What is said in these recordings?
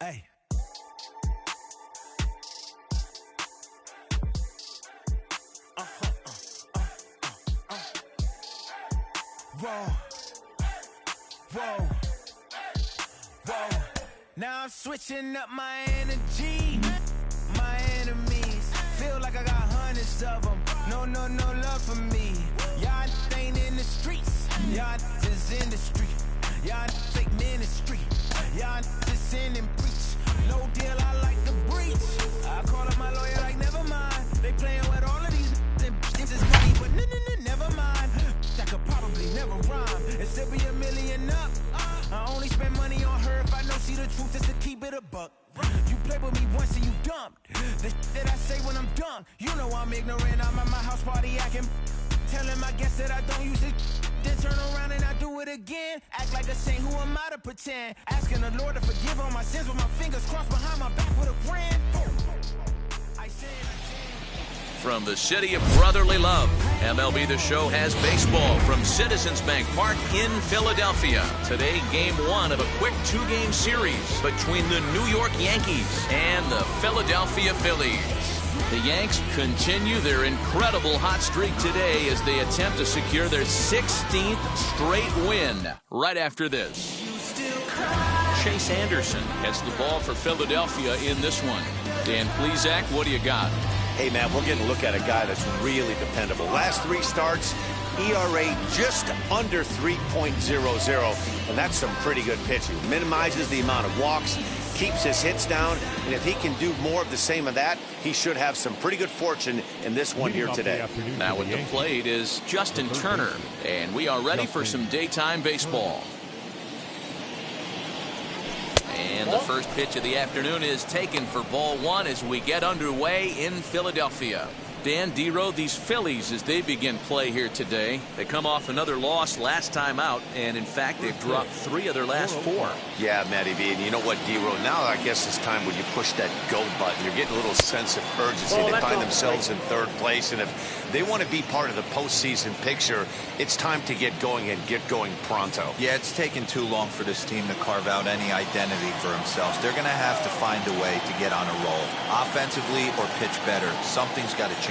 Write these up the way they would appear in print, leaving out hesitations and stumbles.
Hey. Whoa. Whoa. Whoa. Now I'm switching up my energy. My enemies feel like I got hundreds of them. No love for me. Y'all ain't in the streets. Y'all just in the street. Y'all fake ministry. Y'all just sin and preach. No deal, I like the breach. I call up my lawyer like, never mind. They playing with all of these this is money, but never mind. I could probably never rhyme and still be a million up. I only spend money on her if I know she the truth, just to keep it a buck. You play with me once and you dumped. The that I say when I'm done, you know I'm ignorant. I'm at my house party acting, telling my guests that I don't use it. Then turn around and I do it again. Act like a saint, who am I to pretend? Asking the Lord to forgive all my sins with my fingers crossed behind my back with a grin. From the city of brotherly love, MLB The Show has baseball from Citizens Bank Park in Philadelphia. Today, game one of a quick two-game series between the New York Yankees and the Philadelphia Phillies. The Yanks continue their incredible hot streak today as they attempt to secure their 16th straight win. Right after this, Chase Anderson has the ball for Philadelphia in this one. Dan Plesac, what do you got? Hey, man, we're getting a look at a guy that's really dependable. Last three starts, ERA just under 3.00, and that's some pretty good pitching. Minimizes the amount of walks, keeps his hits down, and if he can do more of the same of that, he should have some pretty good fortune in this one here today. Now at the plate is Justin Turner, and we are ready for some daytime baseball. And the first pitch of the afternoon is taken for ball one as we get underway in Philadelphia. Dan Dero, these Phillies, as they begin play here today, they come off another loss last time out, and in fact they've dropped 3 of their last 4. Yeah, Matty V, and you know what, Dero, now I guess it's time when you push that go button. You're getting a little sense of urgency. They find themselves in third place, and if they want to be part of the postseason picture, it's time to get going and get going pronto. Yeah, it's taken too long for this team to carve out any identity for themselves. They're going to have to find a way to get on a roll, offensively or pitch better. Something's got to change. 3-0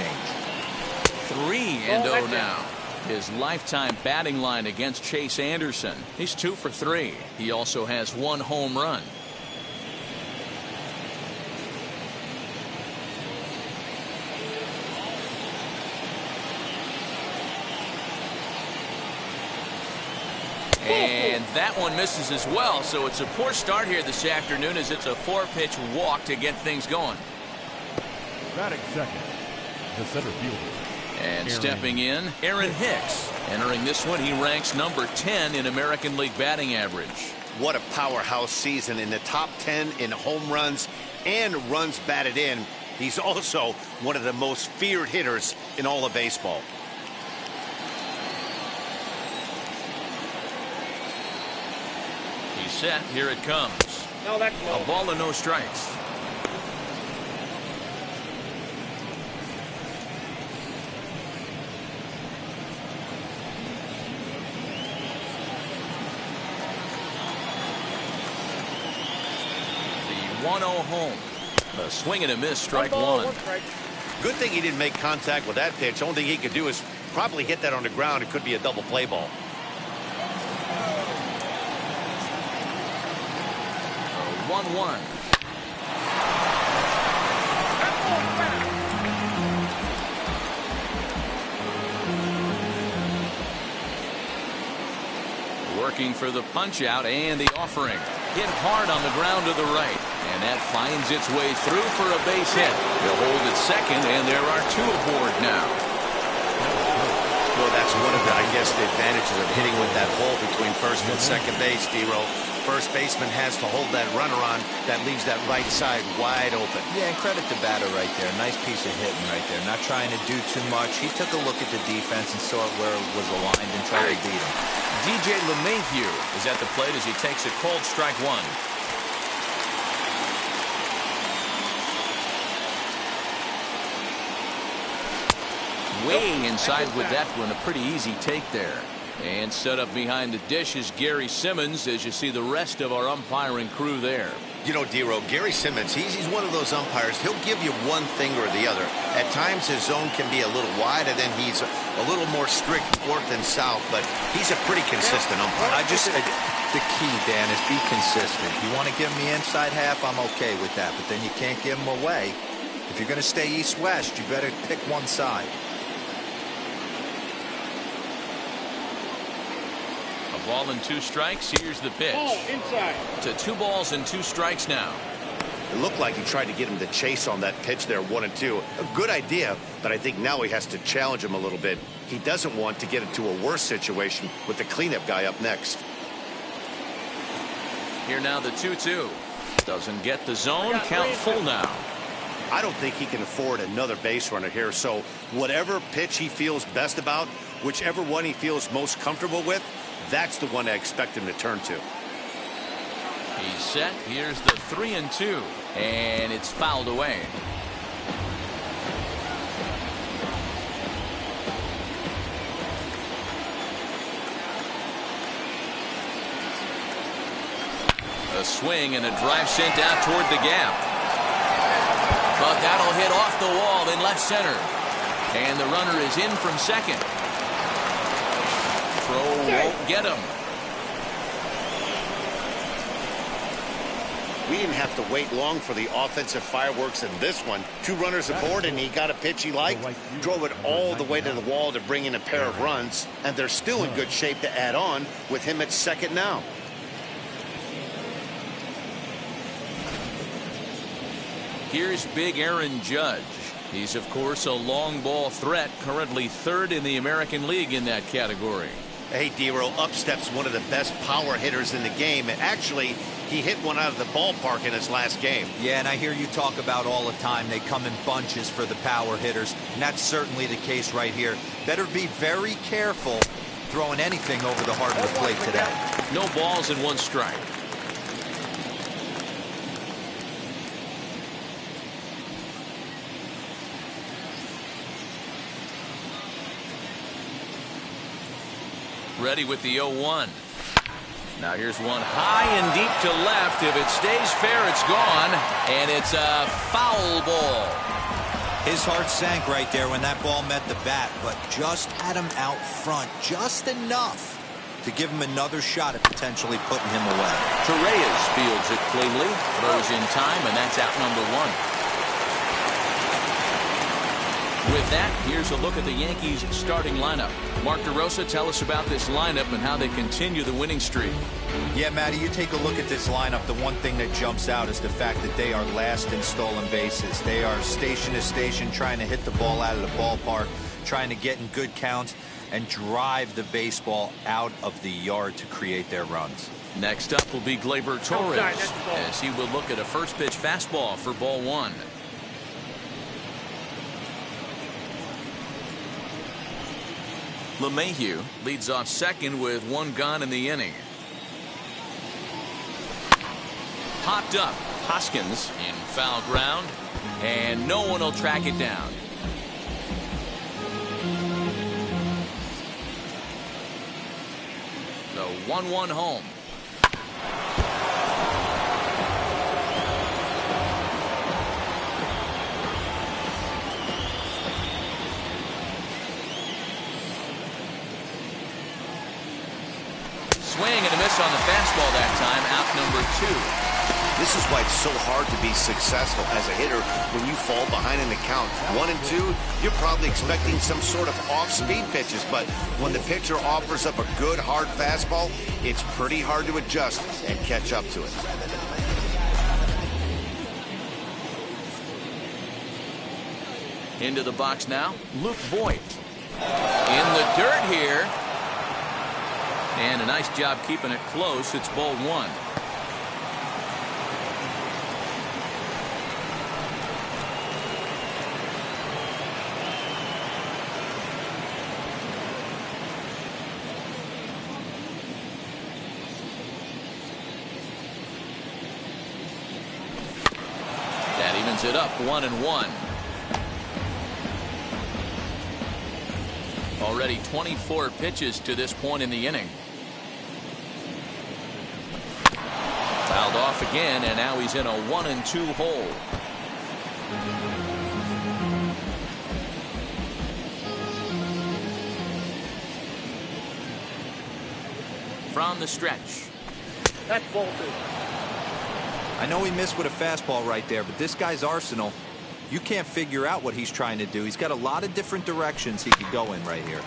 now. His lifetime batting line against Chase Anderson. He's 2 for 3. He also has 1 home run. And that one misses as well, so it's a poor start here this afternoon as it's a 4-pitch walk to get things going. Batting second, the center fielder. And stepping in, Aaron Hicks. Entering this one, he ranks number 10 in American League batting average. What a powerhouse season, in the top 10 in home runs and runs batted in. He's also one of the most feared hitters in all of baseball. He's set. Here it comes. A ball and no strikes. The 1-0 home. A swing and a miss, strike one. Good thing he didn't make contact with that pitch. Only thing he could do is probably hit that on the ground. It could be a double play ball. 1-1. Working for the punch out and the offering. Hit hard on the ground to the right. And that finds its way through for a base hit. They'll hold it second, and there are 2 aboard now. Well, that's one of the, I guess, the advantages of hitting with that hole between first and second base, Dero. First baseman has to hold that runner on. That leaves that right side wide open. Yeah, and credit to batter right there. Nice piece of hitting right there. Not trying to do too much. He took a look at the defense and saw where it was aligned and tried to beat him. DJ LeMahieu is at the plate as he takes a cold strike one. Way inside with that one. A pretty easy take there. And set up behind the dish is Gary Simmons as you see the rest of our umpiring crew there. You know, D-Row, Gary Simmons, he's one of those umpires. He'll give you one thing or the other. At times, his zone can be a little wide, and then he's a little more strict north and south, but he's a pretty consistent umpire. The key, Dan, is be consistent. You want to give him the inside half, I'm okay with that, but then you can't give him away. If you're going to stay east-west, you better pick one side. A ball and 2 strikes. Here's the pitch. Oh, inside. To 2 balls and 2 strikes now. It looked like he tried to get him to chase on that pitch there, 1-2. A good idea, but I think now he has to challenge him a little bit. He doesn't want to get into a worse situation with the cleanup guy up next. Here now the 2-2. Doesn't get the zone. Count full now. I don't think he can afford another base runner here, so whatever pitch he feels best about, whichever one he feels most comfortable with, that's the one I expect him to turn to. He's set. Here's the 3-2, and it's fouled away. A swing and a drive sent out toward the gap. But that'll hit off the wall in left center. And the runner is in from second. Throw won't get him. We didn't have to wait long for the offensive fireworks in this one. 2 runners aboard, and he got a pitch he liked, drove it all the way to the wall to bring in a pair of runs, and they're still in good shape to add on with him at second now. Here's big Aaron Judge. He's, of course, a long ball threat, currently 3rd in the American League in that category. Hey, D-Row, up steps one of the best power hitters in the game, and actually, he hit one out of the ballpark in his last game. Yeah, and I hear you talk about all the time they come in bunches for the power hitters, and that's certainly the case right here. Better be very careful throwing anything over the heart of the plate today. No balls and 1 strike. Ready with the 0-1. Now here's one high and deep to left. If it stays fair, it's gone. And it's a foul ball. His heart sank right there when that ball met the bat, but just had him out front just enough to give him another shot at potentially putting him away. Torreyes fields it cleanly, throws in time, and that's out number 1. With that, here's a look at the Yankees' starting lineup. Mark DeRosa, tell us about this lineup and how they continue the winning streak. Yeah, Matty, you take a look at this lineup. The one thing that jumps out is the fact that they are last in stolen bases. They are station to station trying to hit the ball out of the ballpark, trying to get in good counts and drive the baseball out of the yard to create their runs. Next up will be Gleyber Torres, as he will look at a first pitch fastball for ball 1. LeMahieu leads off second with 1 gone in the inning. Popped up. Hoskins in foul ground, and no one will track it down. The 1-1 home. Swing and a miss on the fastball that time, out number 2. This is why it's so hard to be successful as a hitter when you fall behind in the count. 1 and 2, you're probably expecting some sort of off-speed pitches, but when the pitcher offers up a good, hard fastball, it's pretty hard to adjust and catch up to it. Into the box now, Luke Voit. In the dirt here. And a nice job keeping it close. It's ball 1. That evens it up, 1-1. Already 24 pitches to this point in the inning. Fouled off again, and now he's in a 1-2 hole. From the stretch. That's ball two. I know he missed with a fastball right there, but this guy's arsenal, you can't figure out what he's trying to do. He's got a lot of different directions he could go in right here.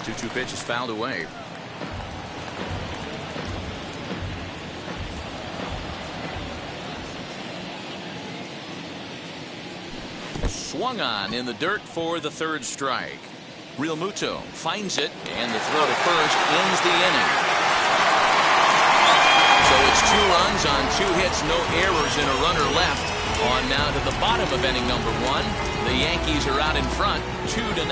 2-2 pitch is fouled away. Swung on in the dirt for the third strike. Real Muto finds it, and the throw to first ends the inning. So it's 2 runs on 2 hits, no errors, and a runner left. On now to the bottom of inning number 1. The Yankees are out in front, 2-0.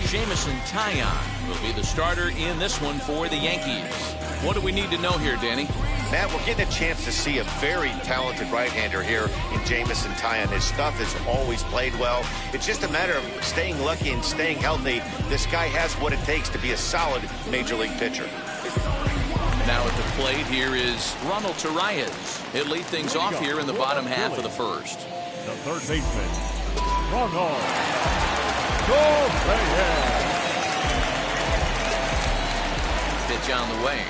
Jameson Taillon will be the starter in this one for the Yankees. What do we need to know here, Danny? Matt, we're getting a chance to see a very talented right-hander here in Jameson Taillon. His stuff has always played well. It's just a matter of staying lucky and staying healthy. This guy has what it takes to be a solid major league pitcher. Now at the plate here is Ronald Torreyes. He'll lead things off here in the bottom half of the first. The third baseman, Ronald Torreyes. Pitch on the way.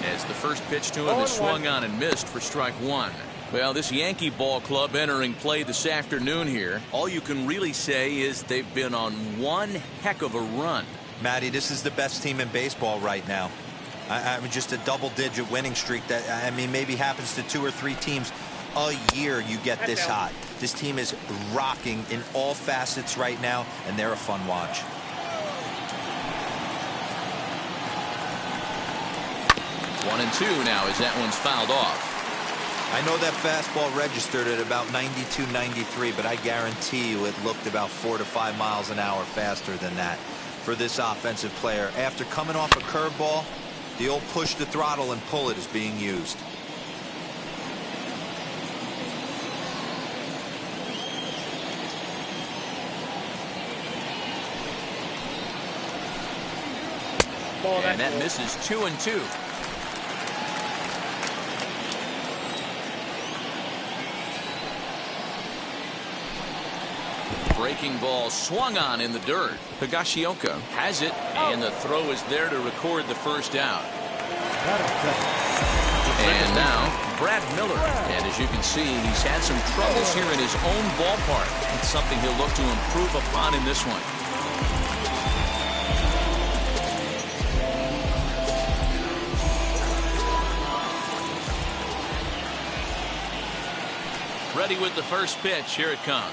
As the first pitch to him is swung on and missed for strike 1. Well, this Yankee ball club entering play this afternoon here, all you can really say is they've been on one heck of a run. Matty, this is the best team in baseball right now. I mean, just a double-digit winning streak that, I mean, maybe happens to 2 or 3 teams a year you get this hot. This team is rocking in all facets right now, and they're a fun watch. One and two now as that one's fouled off. I know that fastball registered at about 92, 93, but I guarantee you it looked about 4 to 5 miles an hour faster than that for this offensive player. After coming off a curveball, the old push the throttle and pull it is being used. And that misses 2-2. Breaking ball swung on in the dirt. Higashioka has it, and the throw is there to record the first out. And now Brad Miller. And as you can see, he's had some troubles here in his own ballpark. It's something he'll look to improve upon in this one. Ready with the first pitch. Here it comes.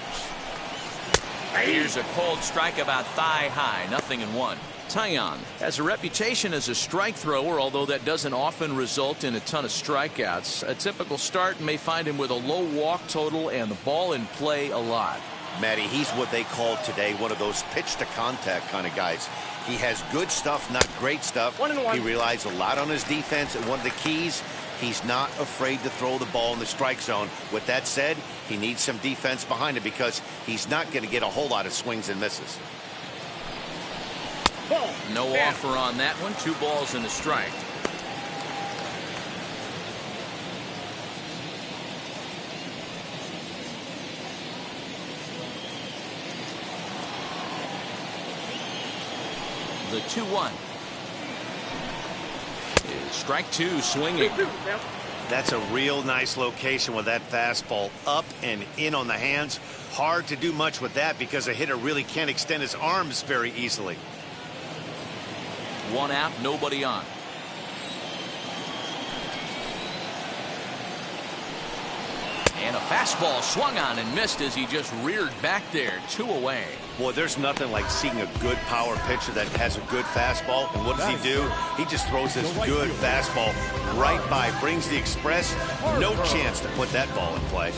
Here's a cold strike about thigh high. 0-1. Taillon has a reputation as a strike thrower, although that doesn't often result in a ton of strikeouts. A typical start may find him with a low walk total and the ball in play a lot. Matty, he's what they call today one of those pitch to contact kind of guys. He has good stuff, not great stuff. 1-1. He relies a lot on his defense, and one of the keys, he's not afraid to throw the ball in the strike zone. With that said, he needs some defense behind him because he's not going to get a whole lot of swings and misses. No offer on that one. 2 balls and a strike. The 2-1 is strike 2 swinging. That's a real nice location with that fastball up and in on the hands. Hard to do much with that because a hitter really can't extend his arms very easily. 1 out, nobody on. And a fastball swung on and missed as he just reared back there. 2 away. Boy, there's nothing like seeing a good power pitcher that has a good fastball. And what does he do? He just throws this good fastball right by, brings the express. No chance to put that ball in play.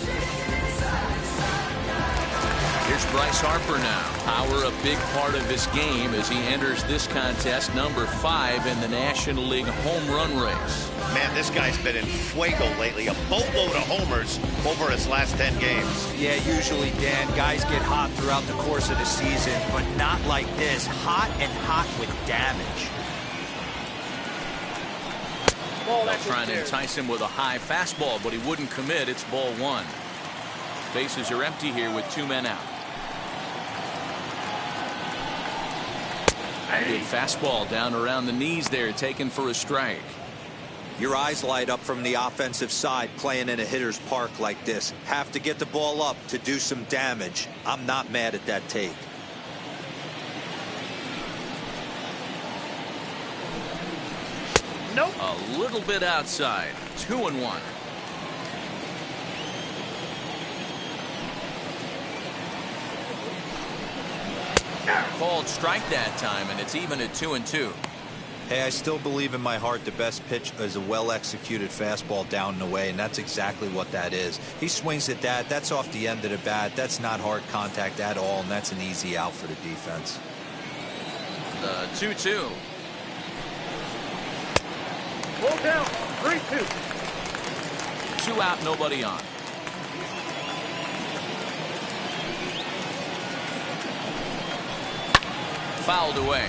Here's Bryce Harper now. Power a big part of his game as he enters this contest, number 5 in the National League home run race. Man, this guy's been in fuego lately. A boatload of homers over his last 10 games. Yeah, usually, Dan, guys get hot throughout the course of the season, but not like this. Hot and hot with damage. They'll try and entice him with a high fastball, but he wouldn't commit. It's ball one. Bases are empty here with 2 men out. Good fastball down around the knees there, taken for a strike. Your eyes light up from the offensive side playing in a hitter's park like this. Have to get the ball up to do some damage. I'm not mad at that take. Nope. A little bit outside. 2-1. Called strike that time, and it's even at 2-2. Hey, I still believe in my heart the best pitch is a well-executed fastball down and away, and that's exactly what that is. He swings at that. That's off the end of the bat. That's not hard contact at all, and that's an easy out for the defense. The 2-2. Pull down. 3-2. 2 out, nobody on. Fouled away.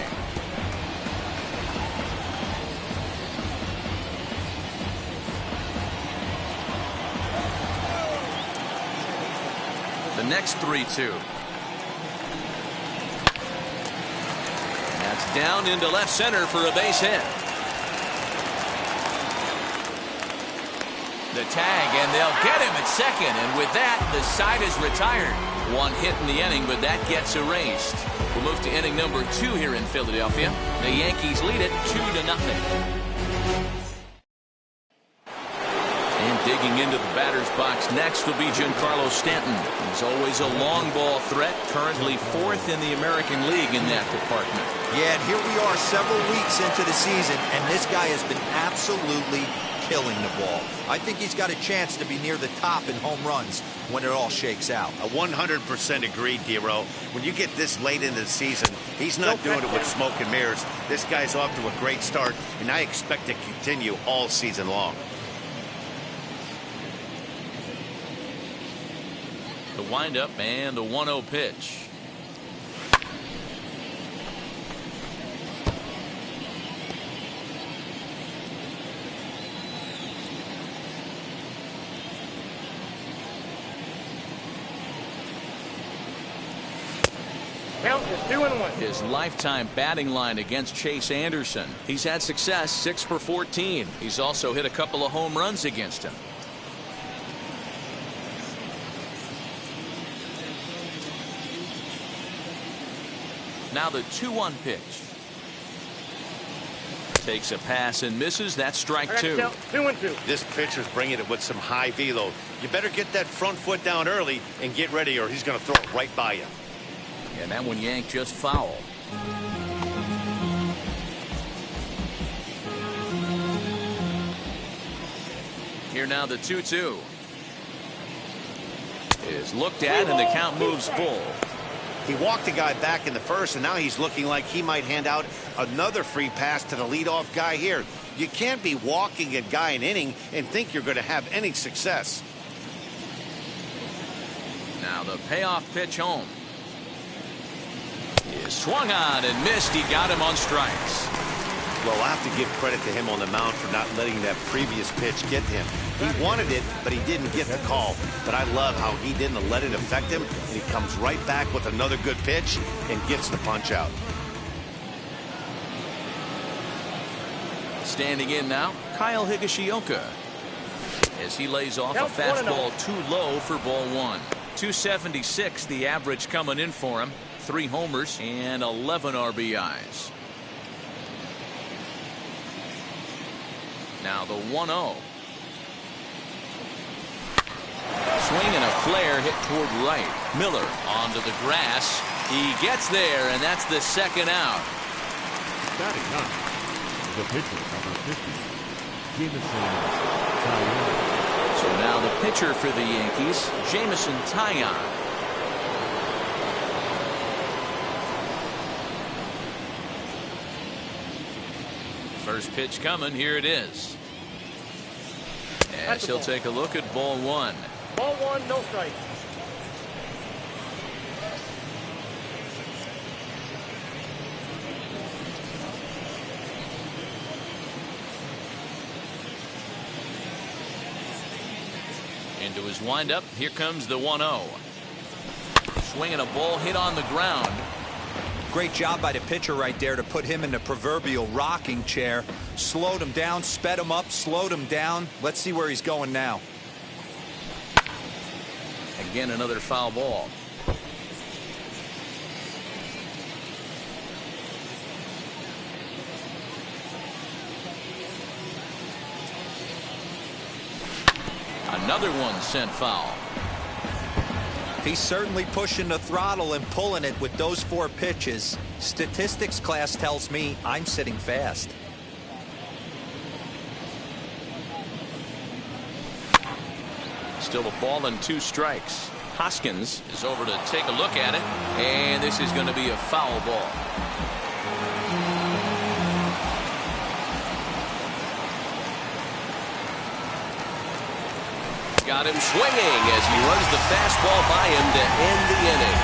The next 3-2. That's down into left center for a base hit. The tag, and they'll get him at second, and with that, the side is retired. 1 hit in the inning, but that gets erased. We'll move to inning number 2 here in Philadelphia. The Yankees lead it 2-0. And digging into the batter's box next will be Giancarlo Stanton. He's always a long ball threat, currently 4th in the American League in that department. Yeah, and here we are several weeks into the season, and this guy has been absolutely killing the ball. I think he's got a chance to be near the top in home runs when it all shakes out. 100% agreed, Dero. When you get this late into the season, he's not doing it with smoke and mirrors. This guy's off to a great start, and I expect to continue all season long. The windup and the 1-0 pitch. Count is 2-1. His lifetime batting line against Chase Anderson. He's had success, 6 for 14. He's also hit a couple of home runs against him. Now the 2-1 pitch. Takes a pass and misses. That's strike 2. 2-2. This pitcher's bringing it with some high velo. You better get that front foot down early and get ready, or he's going to throw it right by you. And that one yanked just foul. Here now the 2-2 is looked at, and the count moves full. He walked the guy back in the first, and now he's looking like he might hand out another free pass to the leadoff guy here. You can't be walking a guy an inning and think you're going to have any success. Now the payoff pitch home. He is swung on and missed. He got him on strikes. Well, I'll have to give credit to him on the mound for not letting that previous pitch get to him. He wanted it, but he didn't get the call. But I love how he didn't let it affect him, and he comes right back with another good pitch and gets the punch out. Standing in now, Kyle Higashioka, as he lays off a fastball too low for ball 1. 276 the average coming in for him. 3 homers and 11 RBIs. Now the 1-0. Swing and a flare hit toward right. Miller onto the grass. He gets there, and that's the second out. Batting 9, the pitcher, number 50, Jameson Taillon. So now the pitcher for the Yankees, Jameson Taillon. First pitch coming. Here it is. As he'll take a look at ball one. Ball one, no strikes. Into his windup. Here comes the 1-0. Swinging a ball hit on the ground. Great job by the pitcher right there to put him in the proverbial rocking chair. Slowed him down, sped him up, slowed him down. Let's see where he's going now. Again, another foul ball. Another one sent foul. He's certainly pushing the throttle and pulling it with those 4 pitches. Statistics class tells me I'm sitting fast. Still a ball and 2 strikes. Hoskins is over to take a look at it, and this is going to be a foul ball. Got him swinging as he runs the fastball by him to end the inning.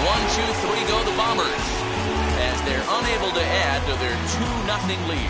1-2-3 go the Bombers as they're unable to add to their 2-0 lead.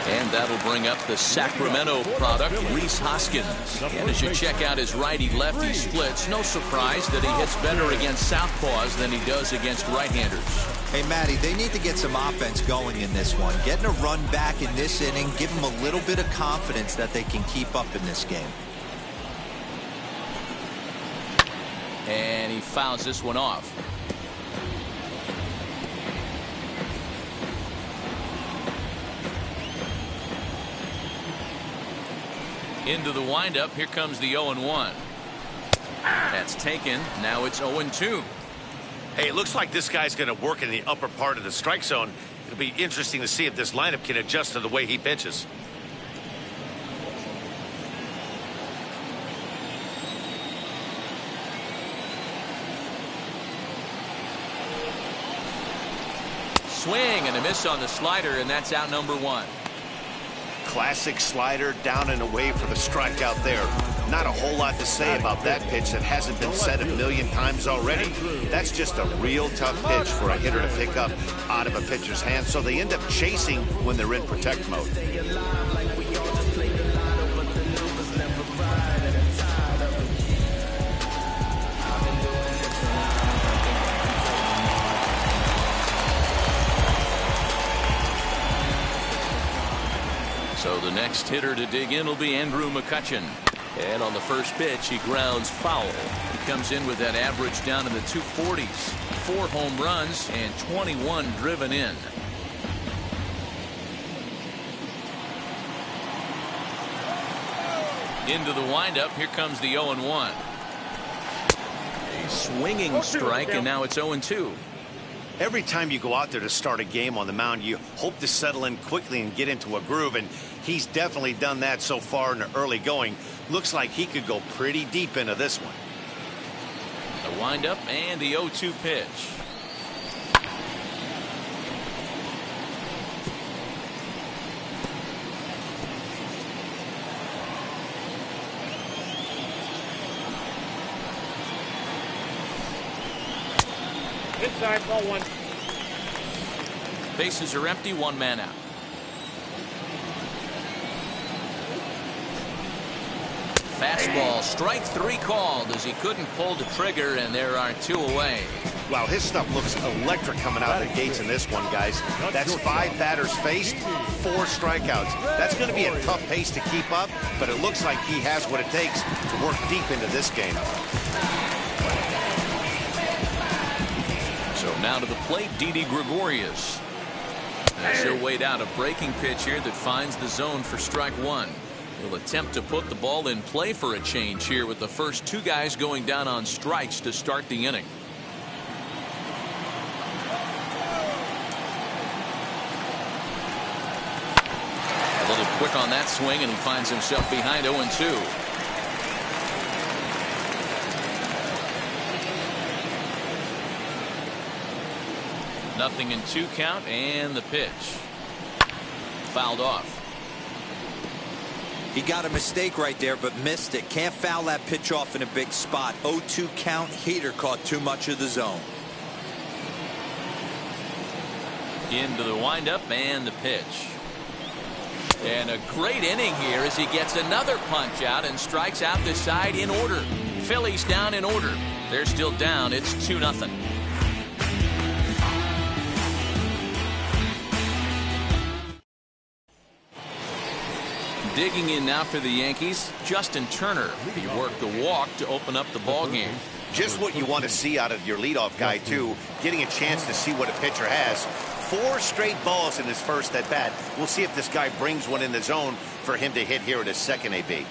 And that'll bring up the Sacramento product, Rhys Hoskins. And as you check out his righty-lefty splits, no surprise that he hits better against southpaws than he does against right-handers. Hey, Matty, they need to get some offense going in this one. Getting a run back in this inning, give them a little bit of confidence that they can keep up in this game. And he fouls this one off. Into the windup. Here comes the 0-1. That's taken. Now it's 0-2. Hey, it looks like this guy's going to work in the upper part of the strike zone. It'll be interesting to see if this lineup can adjust to the way he pitches. Swing and a miss on the slider, and that's out number 1. Classic slider down and away for the strikeout there. Not a whole lot to say about that pitch that hasn't been said a million times already. That's just a real tough pitch for a hitter to pick up out of a pitcher's hand, so they end up chasing when they're in protect mode. So the next hitter to dig in will be Andrew McCutchen. And on the first pitch, he grounds foul. He comes in with that average down in the 240s. 4 home runs and 21 driven in. Into the windup. Here comes the 0-1. A swinging strike, and now it's 0-2. Every time you go out there to start a game on the mound, you hope to settle in quickly and get into a groove, and he's definitely done that so far in the early going. Looks like he could go pretty deep into this one. The windup and the 0-2 pitch. Inside, ball 1. Bases are empty, 1 man out. Fastball, strike 3 called as he couldn't pull the trigger, and there are 2 away. Wow, his stuff looks electric coming out of the gates in this one, guys. That's 5 batters faced, 4 strikeouts. That's going to be a tough pace to keep up, but it looks like he has what it takes to work deep into this game. So now to the plate, Didi Gregorius. As he'll wait out a breaking pitch here that finds the zone for strike 1. He'll attempt to put the ball in play for a change here with the first 2 guys going down on strikes to start the inning. A little quick on that swing, and he finds himself behind 0-2. 0-2 count, and the pitch. Fouled off. He got a mistake right there, but missed it. Can't foul that pitch off in a big spot. 0-2 count. Heater caught too much of the zone. Into the windup and the pitch. And a great inning here as he gets another punch out and strikes out the side in order. Phillies down in order. They're still down. It's 2-0. Digging in now for the Yankees, Justin Turner. He worked the walk to open up the ball game. Just what you want to see out of your leadoff guy, too. Getting a chance to see what a pitcher has. 4 straight balls in his first at bat. We'll see if this guy brings one in the zone for him to hit here at his second AB.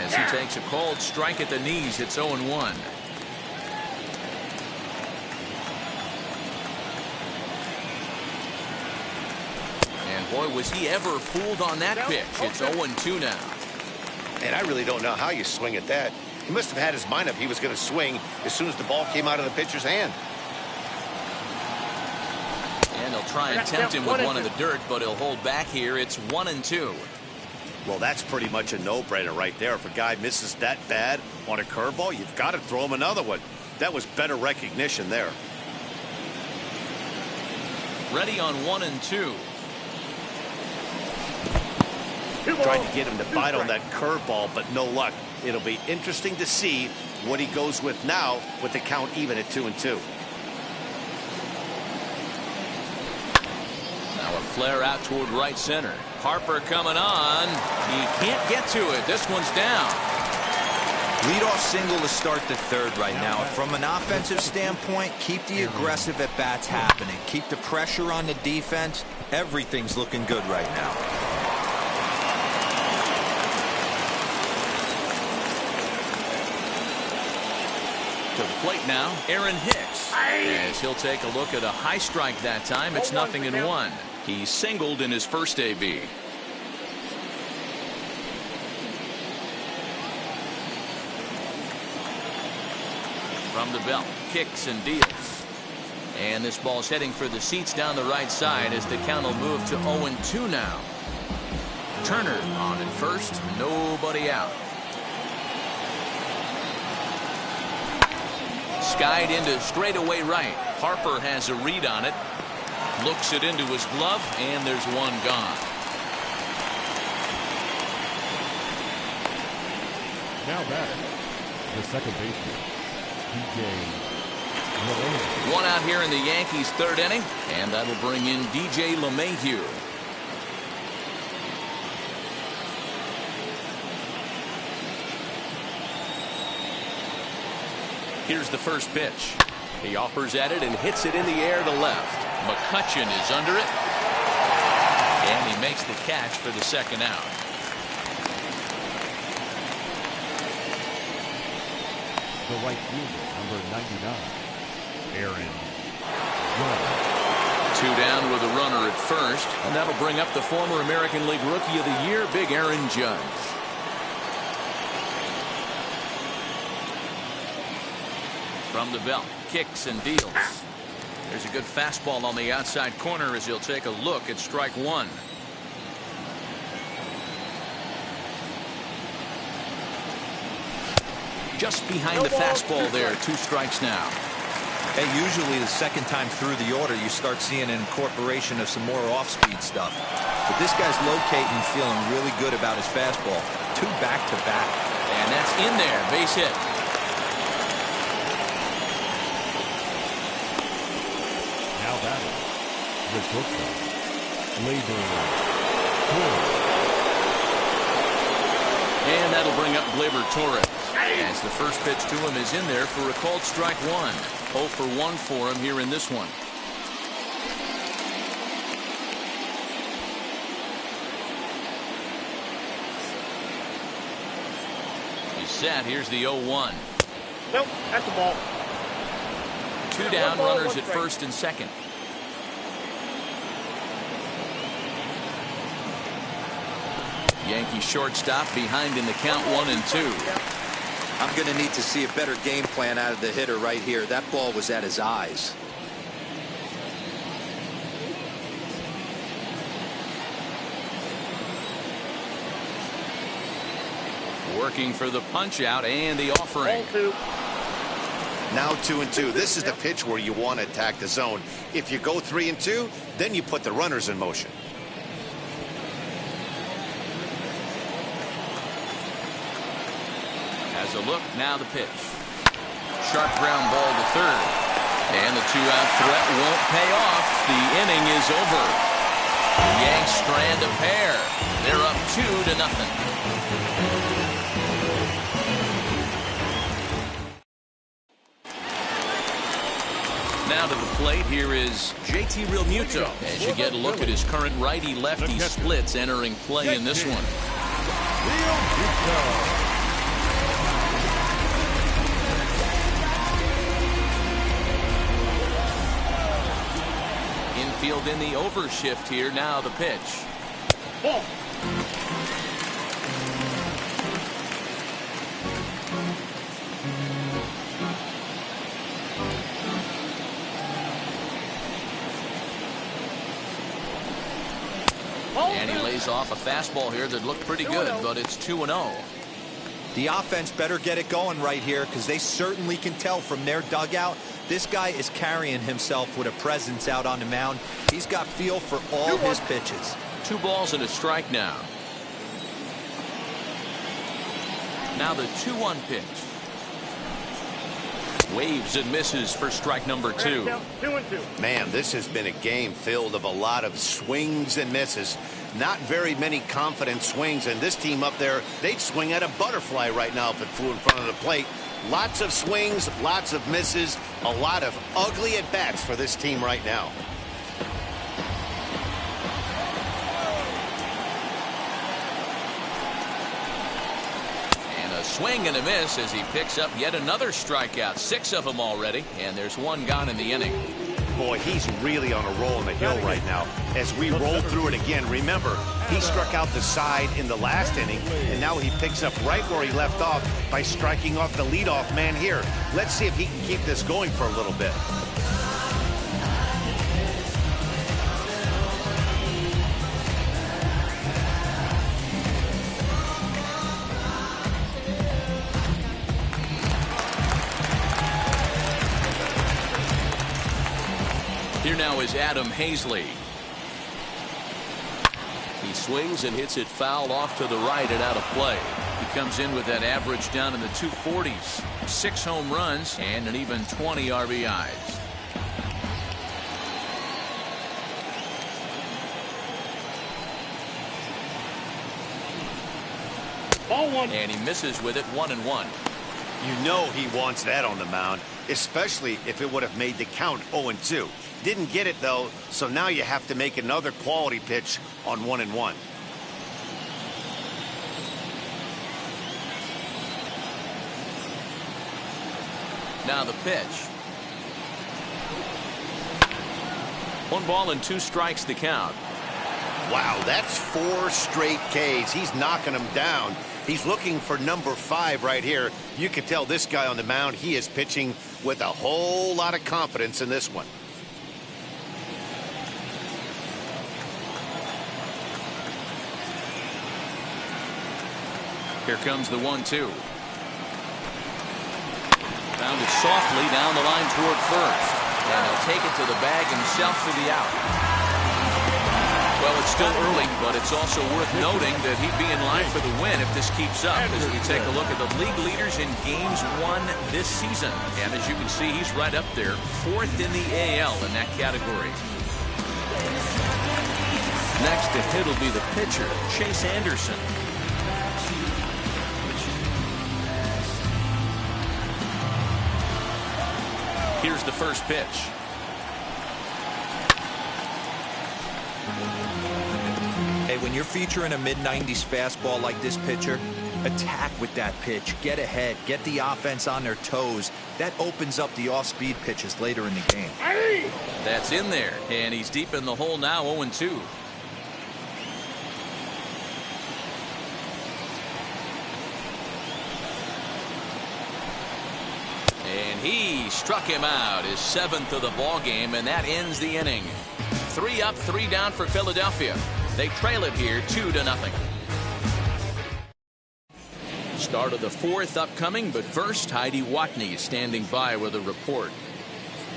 As he takes a cold strike at the knees, it's 0-1. And boy, was he ever fooled on that pitch. It's 0-2 now. And I really don't know how you swing at that. He must have had his mind up he was going to swing as soon as the ball came out of the pitcher's hand. And they'll try and tempt him with one in the dirt, but he'll hold back here. It's 1-2. Well, that's pretty much a no-brainer right there. If a guy misses that bad on a curveball, you've got to throw him another one. That was better recognition there. Ready on 1-2. Trying to get him to bite on that curveball, but no luck. It'll be interesting to see what he goes with now with the count even at 2-2. Now a flare out toward right center. Harper coming on. He can't get to it. This one's down. Leadoff single to start the third right now. From an offensive standpoint, keep the aggressive at-bats happening. Keep the pressure on the defense. Everything's looking good right now. To the plate now, Aaron Hicks. As he'll take a look at a high strike that time. It's 0-1. He singled in his first AB. From the belt, kicks and deals. And this ball's heading for the seats down the right side as the count will move to 0-2 now. Turner on at first, nobody out. Skied into straightaway right. Harper has a read on it. Looks it into his glove, and there's one gone. Now batting, the second baseman, DJ LeMahieu. One out here in the Yankees' third inning, and that'll bring in DJ LeMahieu. Here's the first pitch. He offers at it and hits it in the air to left. McCutchen is under it. And he makes the catch for the second out. The right fielder, number 99, Aaron Judge. 2 down with a runner at first. And that'll bring up the former American League Rookie of the Year, Big Aaron Judge. From the belt, kicks and deals. There's a good fastball on the outside corner as he'll take a look at strike one. Just behind the fastball there, 2 strikes now. Hey, usually the second time through the order, you start seeing an incorporation of some more off-speed stuff. But this guy's locating, feeling really good about his fastball. 2 back-to-back. And that's in there, base hit. Now batting, the shortstop, Gleyber Torres. And that'll bring up Gleyber Torres. As the first pitch to him is in there for a called strike one. 0 for 1 for him here in this one. He's set. Here's the 0-1. Nope, that's the ball. 2 down, runners at first and second. Yankee shortstop behind in the count 1-2. I'm going to need to see a better game plan out of the hitter right here. That ball was at his eyes. Working for the punch out and the offering. Now 2-2. This is the pitch where you want to attack the zone. If you go 3-2, then you put the runners in motion. As a look, now the pitch. Sharp ground ball to third. And the two-out threat won't pay off. The inning is over. The Yanks strand a pair. They're up 2-0. Now to the plate, here is JT Realmuto. As you get a look at his current righty-lefty splits entering play in this one. Infield in the overshift here. Now the pitch. Ball. And he lays off a fastball here that looked pretty good, but it's 2-0. The offense better get it going right here, because they certainly can tell from their dugout this guy is carrying himself with a presence out on the mound. He's got feel for all his pitches. 2 balls and a strike now. Now the 2-1 pitch. Waves and misses for strike number 2. 2-2. Man, this has been a game filled of a lot of swings and misses. Not very many confident swings, and this team up there, they'd swing at a butterfly right now if it flew in front of the plate. Lots of swings, lots of misses, a lot of ugly at-bats for this team right now. And a swing and a miss as he picks up yet another strikeout. 6 of them already, and there's 1 gone in the inning. Boy, he's really on a roll in the hill right now. As we roll through it again, remember, he struck out the side in the last inning, and now he picks up right where he left off by striking off the leadoff man here. Let's see if he can keep this going for a little bit. Here now is Adam Hazley. He swings and hits it foul off to the right and out of play. He comes in with that average down in the 240s. 6 home runs and an even 20 RBIs. Ball 1. And he misses with it. 1-1. You know he wants that on the mound, especially if it would have made the count 0-2. Didn't get it, though, so now you have to make another quality pitch on 1-1. Now the pitch. 1 ball and 2 strikes the count. Wow, that's 4 straight Ks. He's knocking them down. He's looking for number 5 right here. You can tell this guy on the mound, he is pitching with a whole lot of confidence in this one. Here comes the 1-2. Found it softly down the line toward first. And he'll take it to the bag himself for the out. Well, it's still early, but it's also worth noting that he'd be in line for the win if this keeps up as we take a look at the league leaders in games won this season. And as you can see, he's right up there, 4th in the AL in that category. Next to hit will be the pitcher, Chase Anderson. Here's the first pitch. Hey, when you're featuring a mid-90s fastball like this pitcher, attack with that pitch. Get ahead. Get the offense on their toes. That opens up the off-speed pitches later in the game. That's in there, and he's deep in the hole now, 0-2. And he struck him out, his 7th of the ball game, and that ends the inning. 3 up, 3 down for Philadelphia. They trail it here 2-0. Start of the fourth upcoming, but first, Heidi Watney standing by with a report.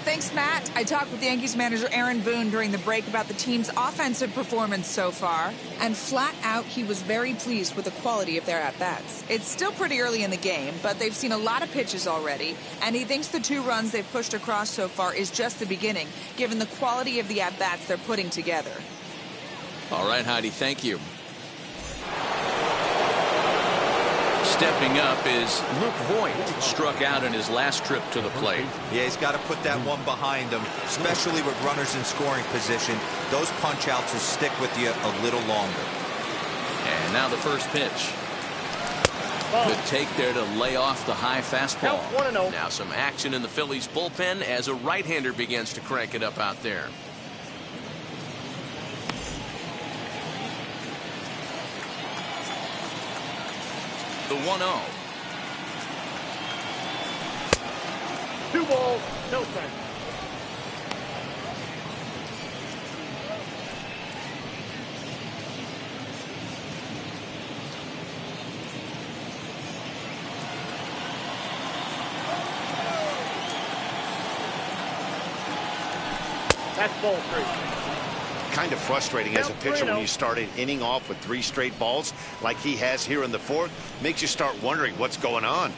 Thanks, Matt. I talked with Yankees manager Aaron Boone during the break about the team's offensive performance so far, and flat out, he was very pleased with the quality of their at-bats. It's still pretty early in the game, but they've seen a lot of pitches already, and he thinks the 2 runs they've pushed across so far is just the beginning, given the quality of the at-bats they're putting together. All right, Heidi, thank you. Stepping up is Luke Voigt, struck out in his last trip to the plate. Yeah, he's got to put that one behind him, especially with runners in scoring position. Those punch-outs will stick with you a little longer. And now the first pitch. Good take there to lay off the high fastball. Count 1-0. Now some action in the Phillies bullpen as a right-hander begins to crank it up out there. The 1-0. 2 balls, no strikes. That's ball 3. Kind of frustrating as a pitcher when you start an inning off with 3 straight balls like he has here in the fourth. Makes you start wondering what's going on.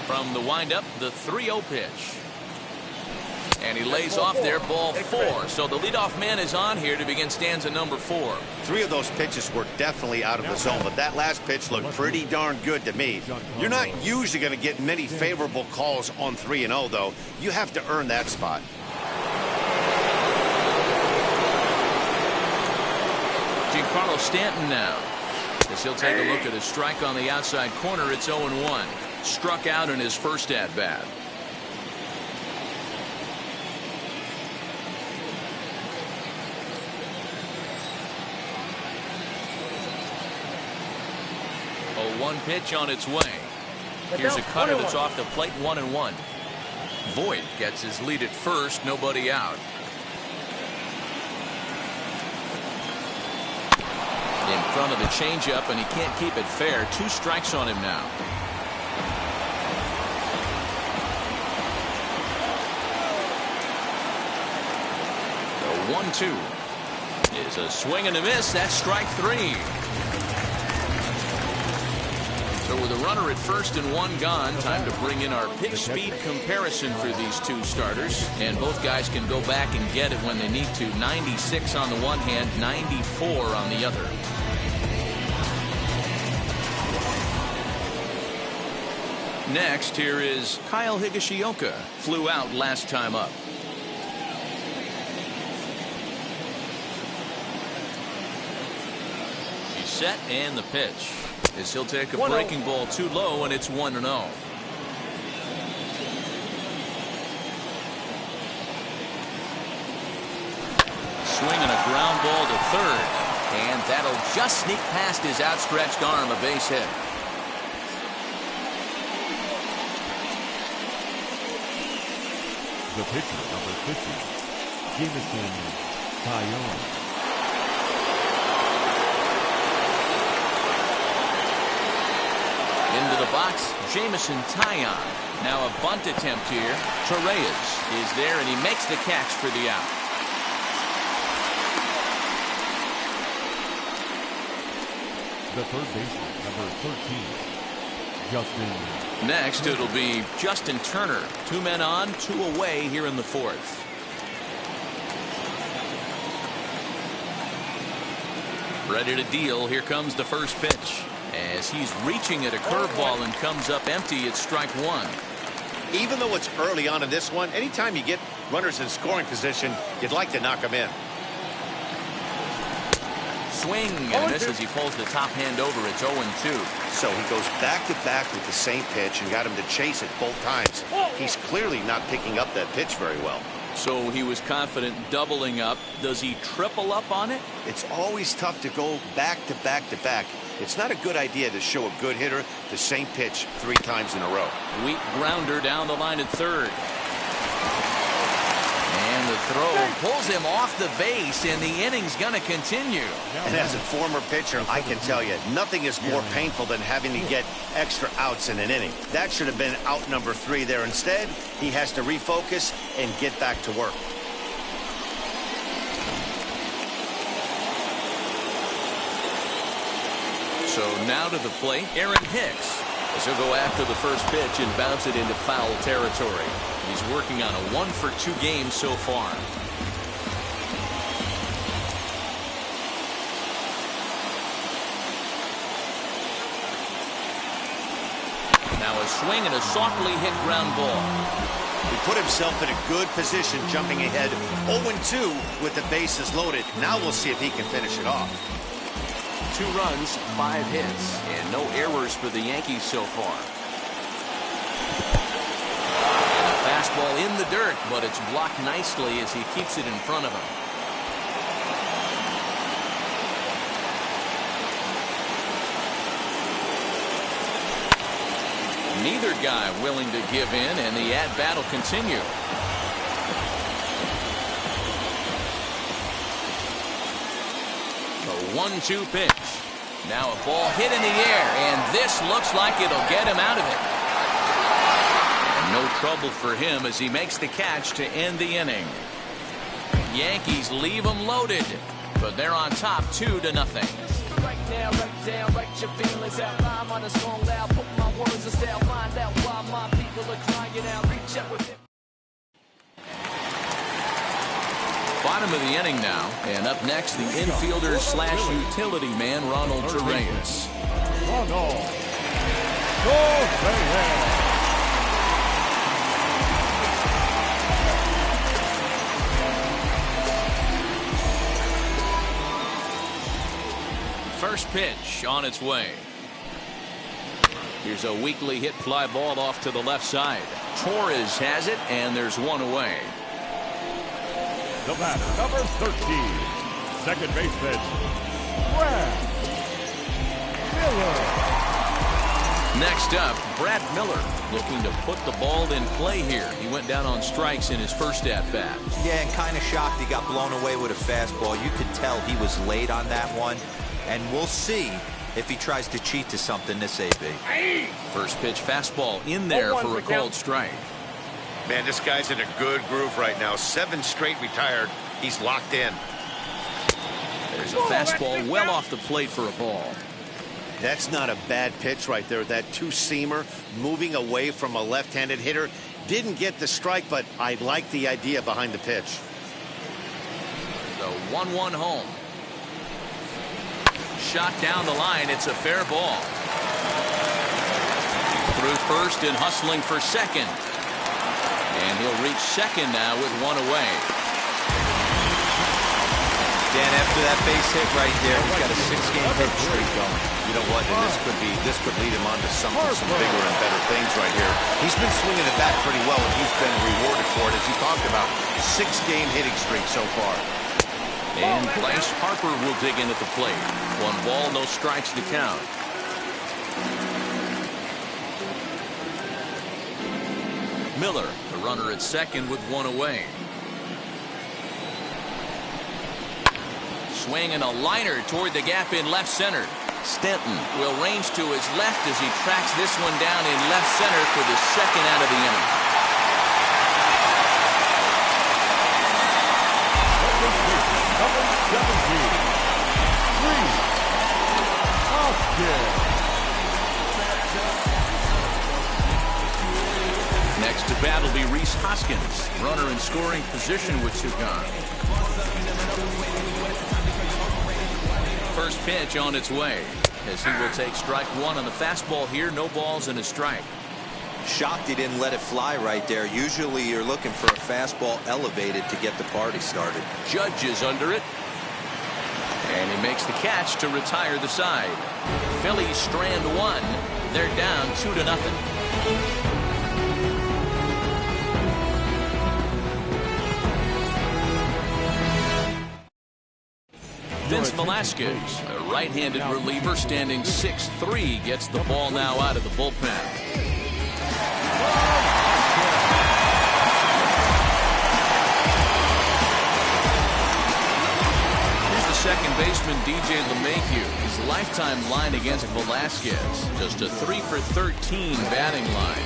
From the windup, the 3-0 pitch. And he lays off there, ball 4. So the leadoff man is on here to begin stanza number 4. 3 of those pitches were definitely out of the zone, but that last pitch looked pretty darn good to me. You're not usually going to get many favorable calls on 3-0, though. You have to earn that spot. Giancarlo Stanton now, as he'll take a look at a strike on the outside corner. It's 0-1. Struck out in his first at-bat. One pitch on its way. Here's a cutter that's off the plate, 1-1. Voigt gets his lead at first, nobody out. In front of the changeup, and he can't keep it fair. 2 strikes on him now. The 1-2 is a swing and a miss. That's strike 3. So with a runner at first and 1 gone, time to bring in our pick speed comparison for these 2 starters. And both guys can go back and get it when they need to. 96 on the one hand, 94 on the other. Next, here is Kyle Higashioka. Flew out last time up. He's set, and the pitch. As he'll take a breaking ball too low, and it's 1-0. Swing and a ground ball to third, and that'll just sneak past his outstretched arm, a base hit. The pitcher, number 50, Jameson Taillon. Into the box, Jameson Taillon. Now a bunt attempt here. Torreyes is there, and he makes the catch for the out. The third baseman, number 13, Justin. Next, it'll be Justin Turner. 2 men on, 2 away here in the fourth. Ready to deal. Here comes the first pitch. As he's reaching at a curveball and comes up empty, it's strike 1. Even though it's early on in this one, anytime you get runners in scoring position, you'd like to knock them in. Swing and a miss as he pulls the top hand over. It's 0-2. So he goes back-to-back with the same pitch and got him to chase it both times. He's clearly not picking up that pitch very well. So he was confident doubling up. Does he triple up on it? It's always tough to go back-to-back-to-back. It's not a good idea to show a good hitter the same pitch 3 times in a row. Weak grounder down the line at third. And And the throw pulls him off the base, and the inning's going to continue. And as a former pitcher, I can tell you, nothing is more painful than having to get extra outs in an inning. That should have been out number 3 there. Instead, he has to refocus and get back to work. So now to the plate, Aaron Hicks. As he'll go after the first pitch and bounce it into foul territory. He's working on a 1-for-2 game so far. Now a swing and a softly hit ground ball. He put himself in a good position, jumping ahead 0-2 with the bases loaded. Now we'll see if he can finish it off. 2 runs, 5 hits, and no errors for the Yankees so far. And a fastball in the dirt, but it's blocked nicely as he keeps it in front of him. Neither guy willing to give in, and the at-bat will continue. A 1-2 pitch. Now a ball hit in the air, and this looks like it'll get him out of it. And no trouble for him as he makes the catch to end the inning. Yankees leave them loaded, but they're on top 2-0. Right now, right down, write your feelings out, rhyme on a song loud, put my words in style, find out why my people are crying out, reach out with it. Bottom of the inning now, and up next, the infielder / utility man, Ronald Torreyes. Ronald Torreyes. First pitch on its way. Here's a weakly hit fly ball off to the left side. Torres has it, and there's one away. The batter, number 13, second baseman, Brad Miller. Next up, Brad Miller, looking to put the ball in play here. He went down on strikes in his first at-bat. Yeah, and kind of shocked he got blown away with a fastball. You could tell he was late on that one, and we'll see if he tries to cheat to something this AB. First pitch fastball in there for a called strike. Man, this guy's in a good groove right now. 7 straight retired. He's locked in. There's a fastball well off the plate for a ball. That's not a bad pitch right there. That 2-seamer moving away from a left-handed hitter. Didn't get the strike, but I like the idea behind the pitch. The 1-1 home. Shot down the line. It's a fair ball. Through first and hustling for second. And he'll reach second now with one away. Dan, after that base hit right there, he's got a 6-game hit streak going. You know what? And this could lead him on to some bigger and better things right here. He's been swinging the bat pretty well, and he's been rewarded for it, as you talked about. 6-game hitting streak so far. And Bryce Harper will dig in at the plate. 1 ball, no strikes to count. Miller, the runner at second with 1 away. Swing and a liner toward the gap in left center. Stanton will range to his left as he tracks this one down in left center for the second out of the inning. Number 17, Rhys Hoskins. Next to bat will be Rhys Hoskins, runner in scoring position with 2 gone. First pitch on its way, as he will take strike 1 on the fastball here. No balls and a strike. Shocked he didn't let it fly right there. Usually you're looking for a fastball elevated to get the party started. Judge is under it. And he makes the catch to retire the side. Phillies strand 1. They're down 2-0. Vince Velasquez, a right-handed reliever standing 6'3", gets the ball now out of the bullpen. second baseman DJ LeMahieu. His lifetime line against Velasquez, just a 3 for 13 batting line.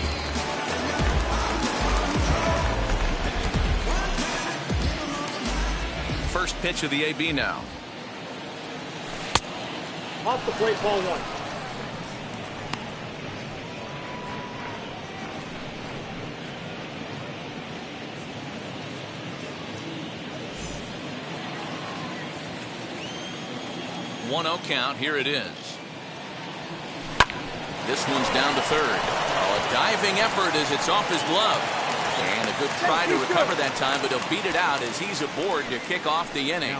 First pitch of the AB now. Off the plate, ball 1. One 0 count. Here it is. This one's down to third. Oh, a diving effort as it's off his glove. And a good try to recover that time, but he'll beat it out as he's aboard to kick off the inning.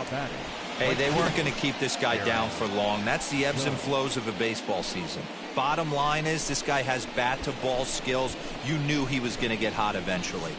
Hey, they weren't going to keep this guy down for long. That's the ebbs and flows of a baseball season. Bottom line is this guy has bat-to-ball skills. You knew he was going to get hot eventually.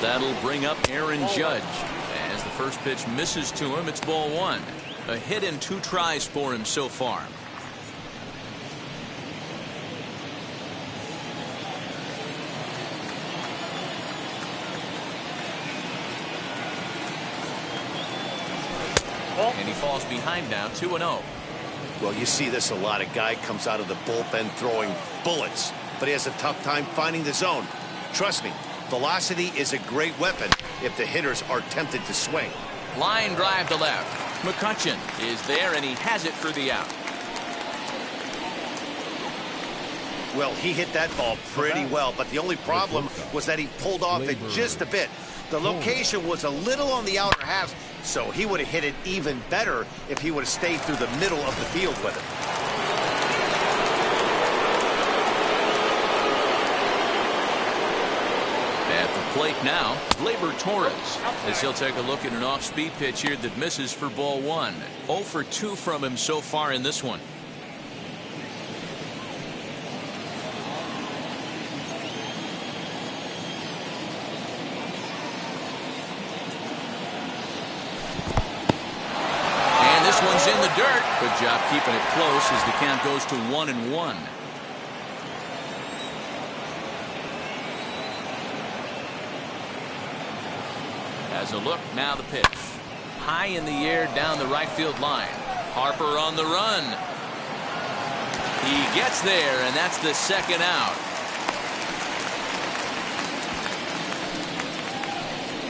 That'll bring up Aaron Judge. As the first pitch misses to him, it's ball 1. A hit and 2 tries for him so far. And he falls behind now, 2-0. Well, you see this a lot. A guy comes out of the bullpen throwing bullets, but he has a tough time finding the zone. Trust me, velocity is a great weapon if the hitters are tempted to swing. Line drive to left. McCutchen is there, and he has it for the out. Well, he hit that ball pretty well, but the only problem was that he pulled off it just a bit. The location was a little on the outer half, so he would have hit it even better if he would have stayed through the middle of the field with it. At the plate now, Gleyber Torres, as he'll take a look at an off-speed pitch here that misses for ball 1. 0 for 2 from him so far in this one. And this one's in the dirt. Good job keeping it close as the count goes to 1-1. As a look, now the pitch. High in the air down the right field line. Harper on the run. He gets there, and that's the second out.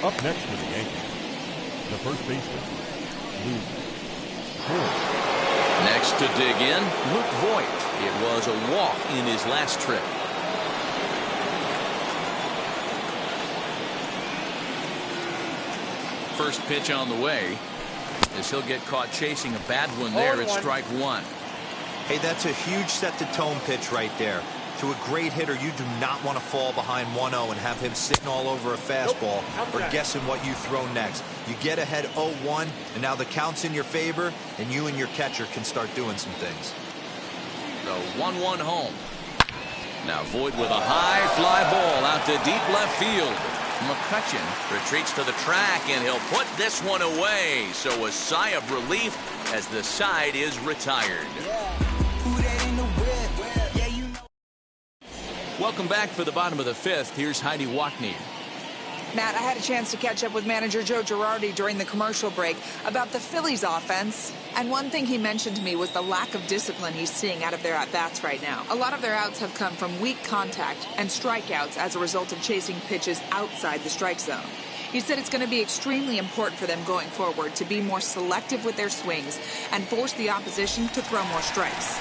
Up next for the Yankees, the first baseman, Luke Voit. Next to dig in, Luke Voit. It was a walk in his last trip. First pitch on the way, as he'll get caught chasing a bad one there at strike 1. Hey, that's a huge set-the-tone pitch right there. To a great hitter, you do not want to fall behind 1-0 and have him sitting all over a fastball or guessing what you throw next. You get ahead 0-1, and now the count's in your favor, and you and your catcher can start doing some things. The 1-1 home. Now Voit with a high fly ball out to deep left field. McCutchen retreats to the track, and he'll put this one away. So a sigh of relief as the side is retired. Welcome back for the bottom of the 5th. Here's Heidi Watney. Matt, I had a chance to catch up with manager Joe Girardi during the commercial break about the Phillies offense. And one thing he mentioned to me was the lack of discipline he's seeing out of their at-bats right now. A lot of their outs have come from weak contact and strikeouts as a result of chasing pitches outside the strike zone. He said it's going to be extremely important for them going forward to be more selective with their swings and force the opposition to throw more strikes.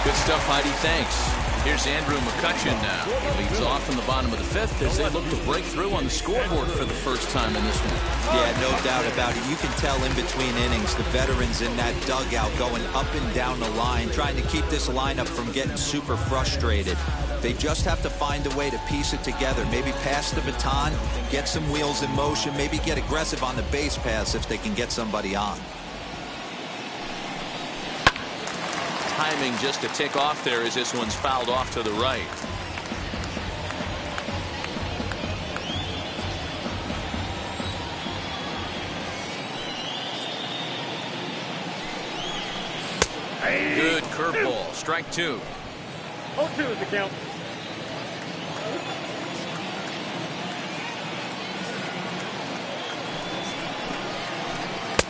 Good stuff, Heidi. Thanks. Here's Andrew McCutchen now. He leads off in the bottom of the 5th as they look to break through on the scoreboard for the first time in this one. Yeah, no doubt about it. You can tell in between innings the veterans in that dugout going up and down the line, trying to keep this lineup from getting super frustrated. They just have to find a way to piece it together. Maybe pass the baton, get some wheels in motion, maybe get aggressive on the base pass if they can get somebody on. Timing just to tick off there as this one's fouled off to the right. curveball, strike 2. 0-2 is the count.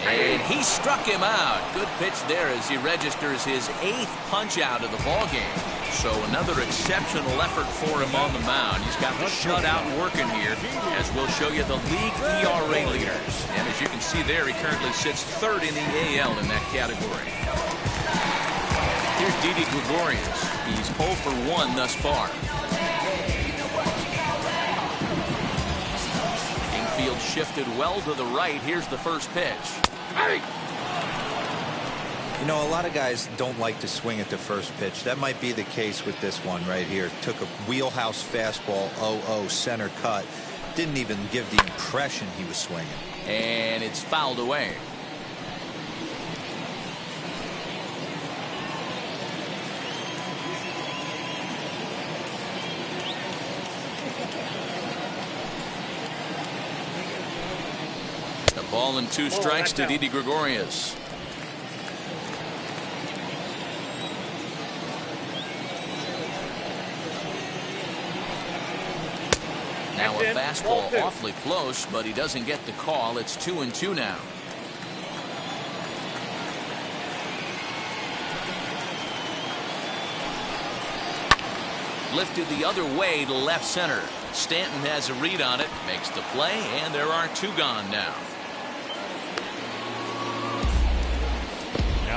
And he struck him out. Good pitch there as he registers his 8th punch out of the ball game. So another exceptional effort for him on the mound. He's got the shutout working here, as we'll show you the league ERA leaders. And as you can see there, he currently sits 3rd in the AL in that category. Here's Didi Gregorius. He's 0 for 1 thus far. Infield shifted well to the right. Here's the first pitch. You know, a lot of guys don't like to swing at the first pitch. That might be the case with this one right here. Took a wheelhouse fastball, 0-0 center cut. Didn't even give the impression he was swinging. And it's fouled away. A ball and 2 strikes to Didi Gregorius. Now a fastball awfully close, but he doesn't get the call. It's 2-2 now. Lifted the other way to left center. Stanton has a read on it, makes the play, and there are 2 gone now.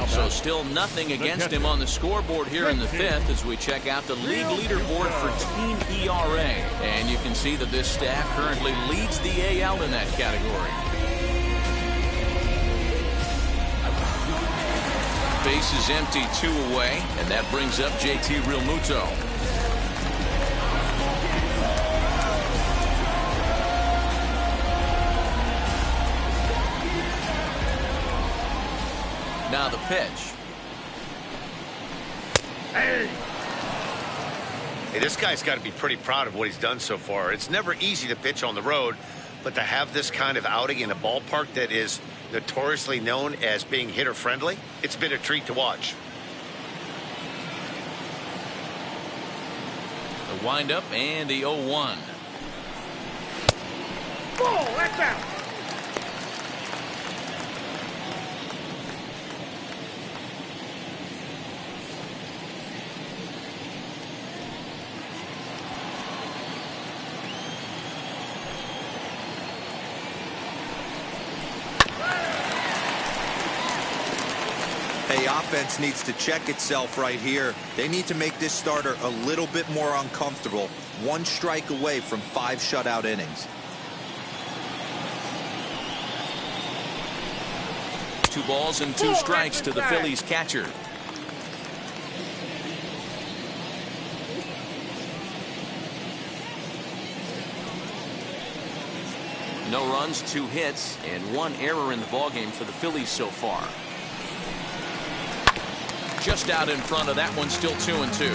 So still nothing against him on the scoreboard here in the 5th as we check out the league leaderboard for team ERA. And you can see that this staff currently leads the AL in that category. Base is empty, 2 away, and that brings up JT Realmuto. Now the pitch. Hey, this guy's got to be pretty proud of what he's done so far. It's never easy to pitch on the road, but to have this kind of outing in a ballpark that is notoriously known as being hitter friendly, it's been a treat to watch. The windup and the 0-1. Ball, that's out. The offense needs to check itself right here. They need to make this starter a little bit more uncomfortable. 1 strike away from 5 shutout innings. 2 balls and 2 strikes to the Phillies catcher. No runs, 2 hits, and 1 error in the ballgame for the Phillies so far. Just out in front of that one, still 2-2.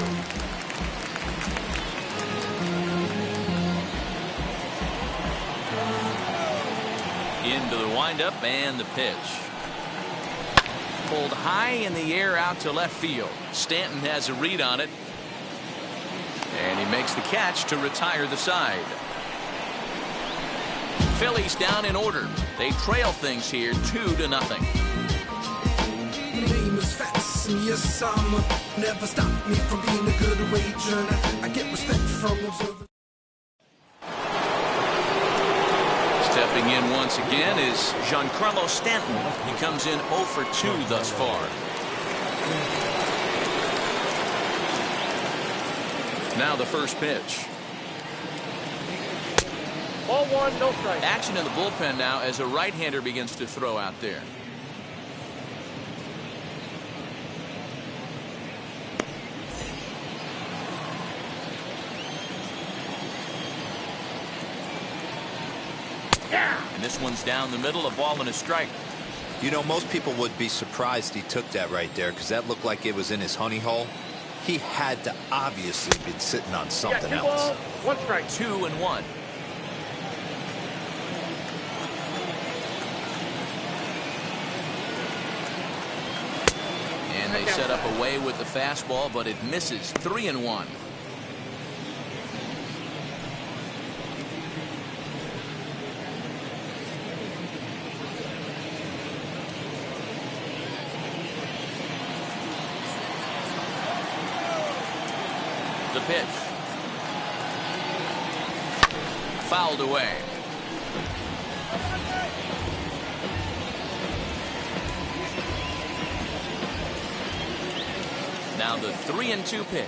Into the windup and the pitch. Pulled high in the air out to left field. Stanton has a read on it. And he makes the catch to retire the side. Phillies down in order. They trail things here 2-0. Yes, I'm never stop me from being a good wager. I get respect from observers. Stepping in once again is Giancarlo Stanton. He comes in 0 for 2 thus far. Now the first pitch. Ball 1, no strike. Action in the bullpen now as a right-hander begins to throw out there. And this one's down the middle, a ball and a strike. You know, most people would be surprised he took that right there because that looked like it was in his honey hole. He had to obviously be sitting on something else. 2 balls, 1 strike. 2-1. And And they set up away with the fastball, but it misses. 3-1. The pitch. Fouled away. Now the 3-2 pitch.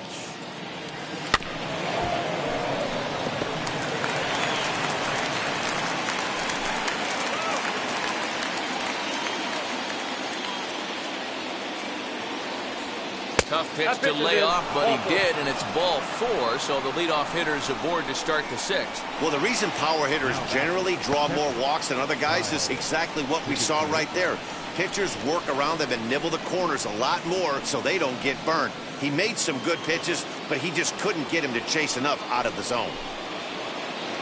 Tough pitch to lay off, but he did, and it's ball 4, so the leadoff hitter's aboard to start the 6th. Well, the reason power hitters generally draw more walks than other guys is exactly what we saw right there. Pitchers work around them and nibble the corners a lot more so they don't get burned. He made some good pitches, but he just couldn't get him to chase enough out of the zone.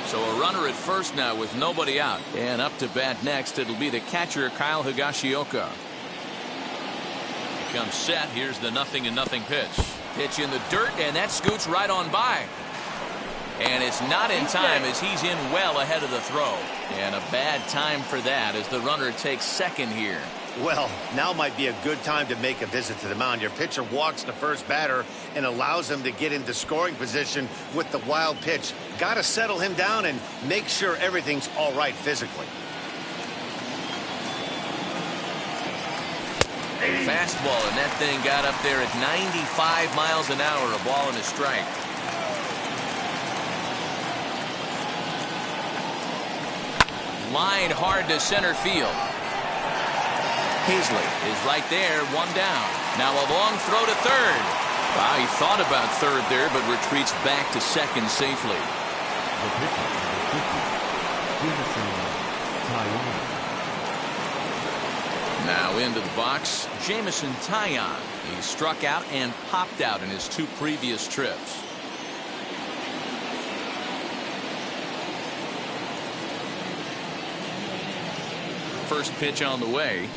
So a runner at first now with nobody out. And up to bat next, it'll be the catcher, Kyle Higashioka. He comes set. Here's the 0-0 pitch. Pitch in the dirt, and that scoots right on by. And it's not in time as he's in well ahead of the throw. And a bad time for that as the runner takes second here. Well, now might be a good time to make a visit to the mound. Your pitcher walks the first batter and allows him to get into scoring position with the wild pitch. Got to settle him down and make sure everything's all right physically. Fastball, and that thing got up there at 95 miles an hour, a ball and a strike. Line hard to center field. Hazley is right there, 1 down. Now a long throw to third. Wow, he thought about third there, but retreats back to second safely. The pitcher, Jameson Taillon. Now into the box, Jameson Taillon. He struck out and popped out in his 2 previous trips. First pitch on the way.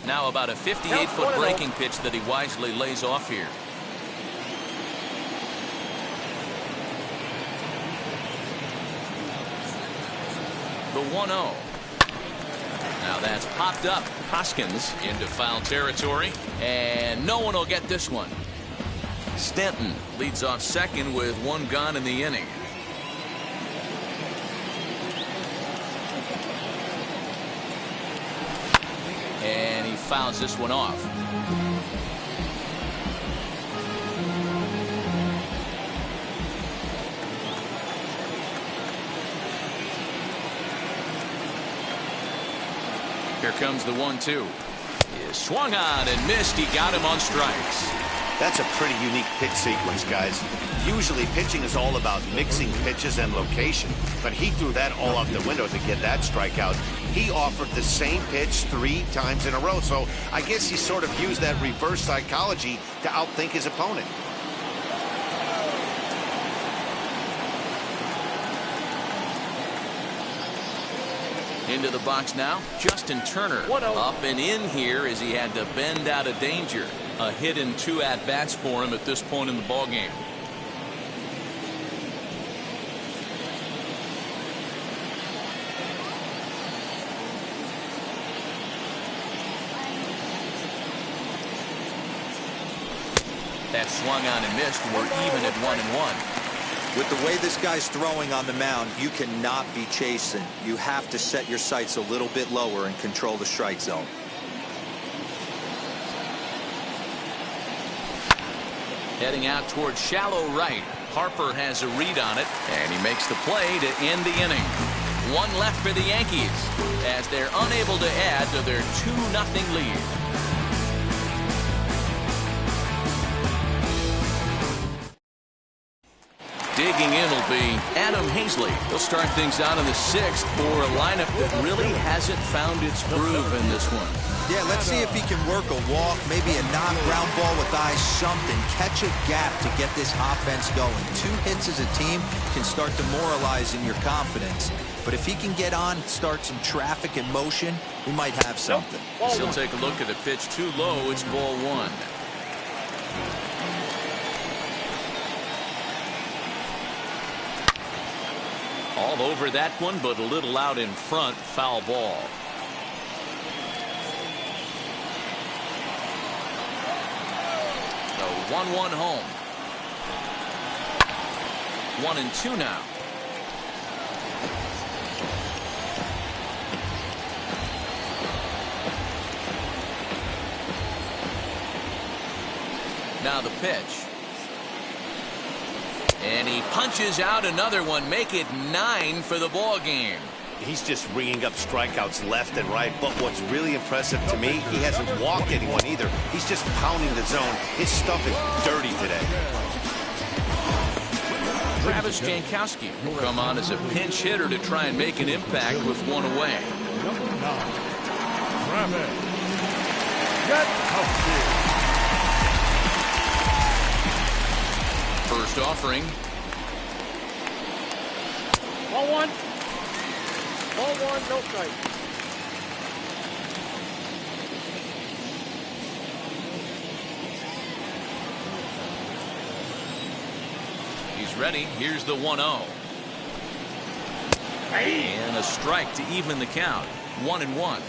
Now about a 58-foot breaking pitch that he wisely lays off here. The 1-0. Now that's popped up. Hoskins into foul territory, and no one will get this one. Stanton leads off second with 1 gone in the inning. And he fouls this one off. Here comes the 1-2. He swung on and missed. He got him on strikes. That's a pretty unique pitch sequence, guys. Usually pitching is all about mixing pitches and location, but he threw that all out the window to get that strikeout. He offered the same pitch 3 times in a row, so I guess he sort of used that reverse psychology to outthink his opponent. Into the box now, Justin Turner up and in here as he had to bend out of danger. A hit and 2 at-bats for him at this point in the ballgame. That swung on and missed. We're even at 1-1. With the way this guy's throwing on the mound, you cannot be chasing. You have to set your sights a little bit lower and control the strike zone. Heading out towards shallow right. Harper has a read on it, and he makes the play to end the inning. 1 left for the Yankees as they're unable to add to their 2-0 lead. Digging in will be Adam Hazley. He'll start things out in the 6th for a lineup that really hasn't found its groove in this one. Yeah, let's see if he can work a walk, maybe a knock, ground ball with eyes, something. Catch a gap to get this offense going. 2 hits as a team can start demoralizing your confidence. But if he can get on, start some traffic in motion, we might have something. He'll take a look at the pitch too low. It's ball 1. All over that one, but a little out in front. Foul ball. The 1-1 home. 1-2 now. Now the pitch. And he punches out another one. Make it 9 for the ball game. He's just ringing up strikeouts left and right. But what's really impressive to me, he hasn't walked anyone either. He's just pounding the zone. His stuff is dirty today. Travis Jankowski will come on as a pinch hitter to try and make an impact with one away. Number 9, Travis Jankowski. First offering. Ball 1. Ball 1, no strike. He's ready. Here's the 1-0. And a strike to even the count. 1-1.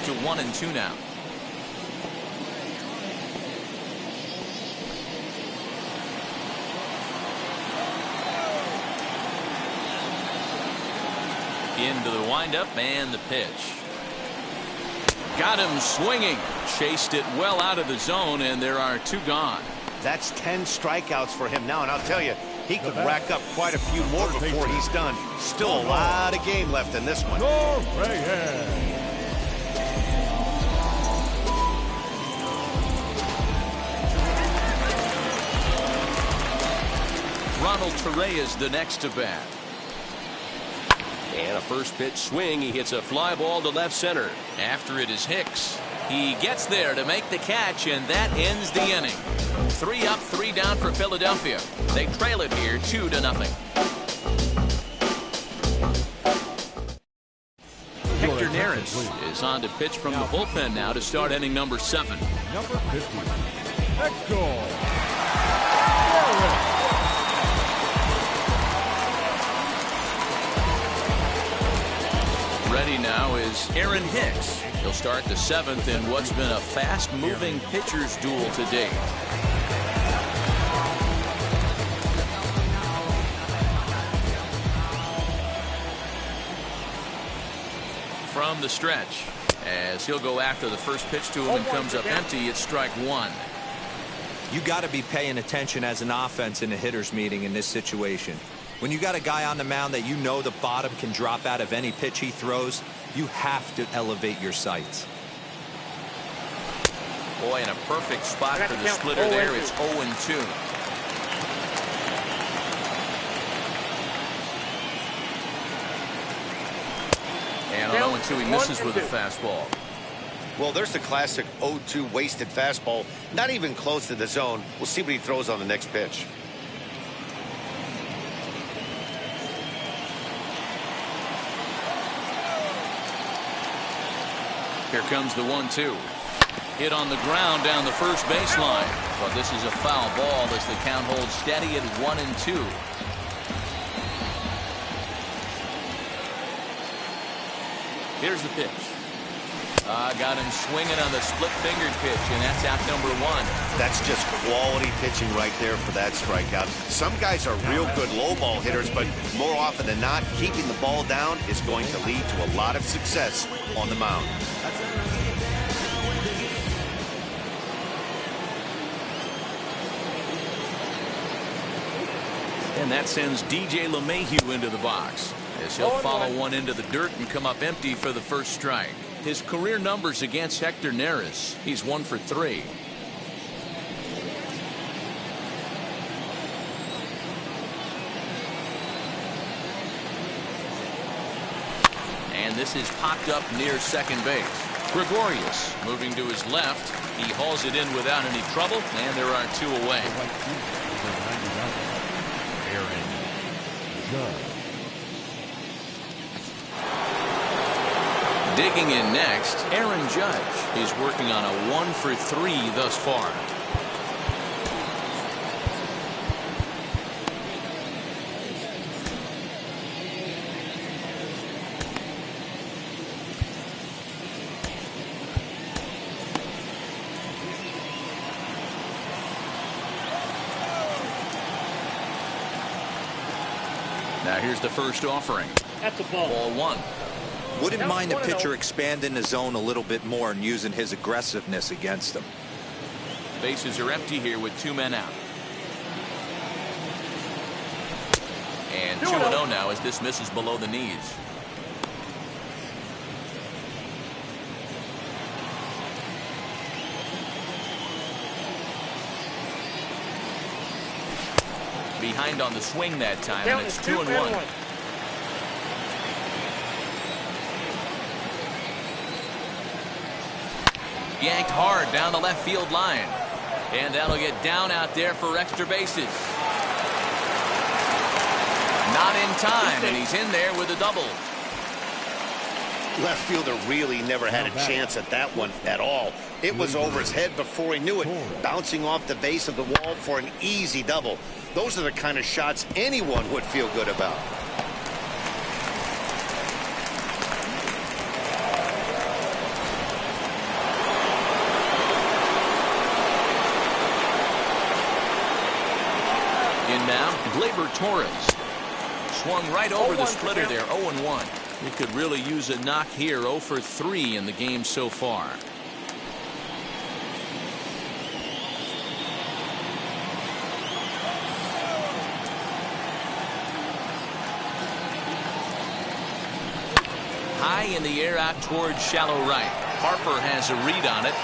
To 1-2 now. Into the windup and the pitch. Got him swinging. Chased it well out of the zone, and there are 2 gone. That's 10 strikeouts for him now, and I'll tell you, he could rack up quite a few more before he's done. Still a lot of game left in this one. Ronald Torrey is the next to bat. And a first pitch swing. He hits a fly ball to left center. After it is Hicks. He gets there to make the catch, and that ends the inning. 3 up, 3 down for Philadelphia. They trail it here 2-0. Hector Neris is on to pitch from the bullpen now to start inning number 7. Number 50, Hector. Ready now is Aaron Hicks. He'll start the 7th in what's been a fast-moving pitcher's duel to date. From the stretch, as he'll go after the first pitch to him and comes up empty, it's strike 1. You got to be paying attention as an offense in a hitter's meeting in this situation. When you got a guy on the mound that you know the bottom can drop out of any pitch he throws, you have to elevate your sights. Boy, in a perfect spot for the splitter there. It's 0-2. And on 0-2, he misses with a fastball. Well, there's the classic 0-2 wasted fastball. Not even close to the zone. We'll see what he throws on the next pitch. Here comes the 1-2. Hit on the ground down the first baseline. But this is a foul ball as the count holds steady at 1-2. Here's the pitch. Got him swinging on the split-fingered pitch, and that's out number 1. That's just quality pitching right there for that strikeout. Some guys are real good low ball hitters, but more often than not, keeping the ball down is going to lead to a lot of success on the mound. And that sends DJ LeMahieu into the box, as he'll follow one into the dirt and come up empty for the first strike. His career numbers against Hector Neris, he's 1 for 3. And this is popped up near second base. Gregorius moving to his left. He hauls it in without any trouble, and there are 2 away. Digging in next, Aaron Judge. He's working on a 1 for 3 thus far. Now here's the first offering. That's a ball. Ball 1. Wouldn't mind the pitcher expanding the zone a little bit more and using his aggressiveness against them. Bases are empty here with 2 men out. And 2-0 now as this misses below the knees. Behind on the swing that time, and it's 2-1. Yanked hard down the left field line. And that'll get down out there for extra bases. Not in time, and he's in there with a double. Left fielder really never had a chance at that one at all. It was over his head before he knew it, bouncing off the base of the wall for an easy double. Those are the kind of shots anyone would feel good about. In now, Gleyber Torres. Swung right over the splitter there, 0-1. He could really use a knock here, 0 for 3 in the game so far. High in the air out towards shallow right. Harper has a read on it.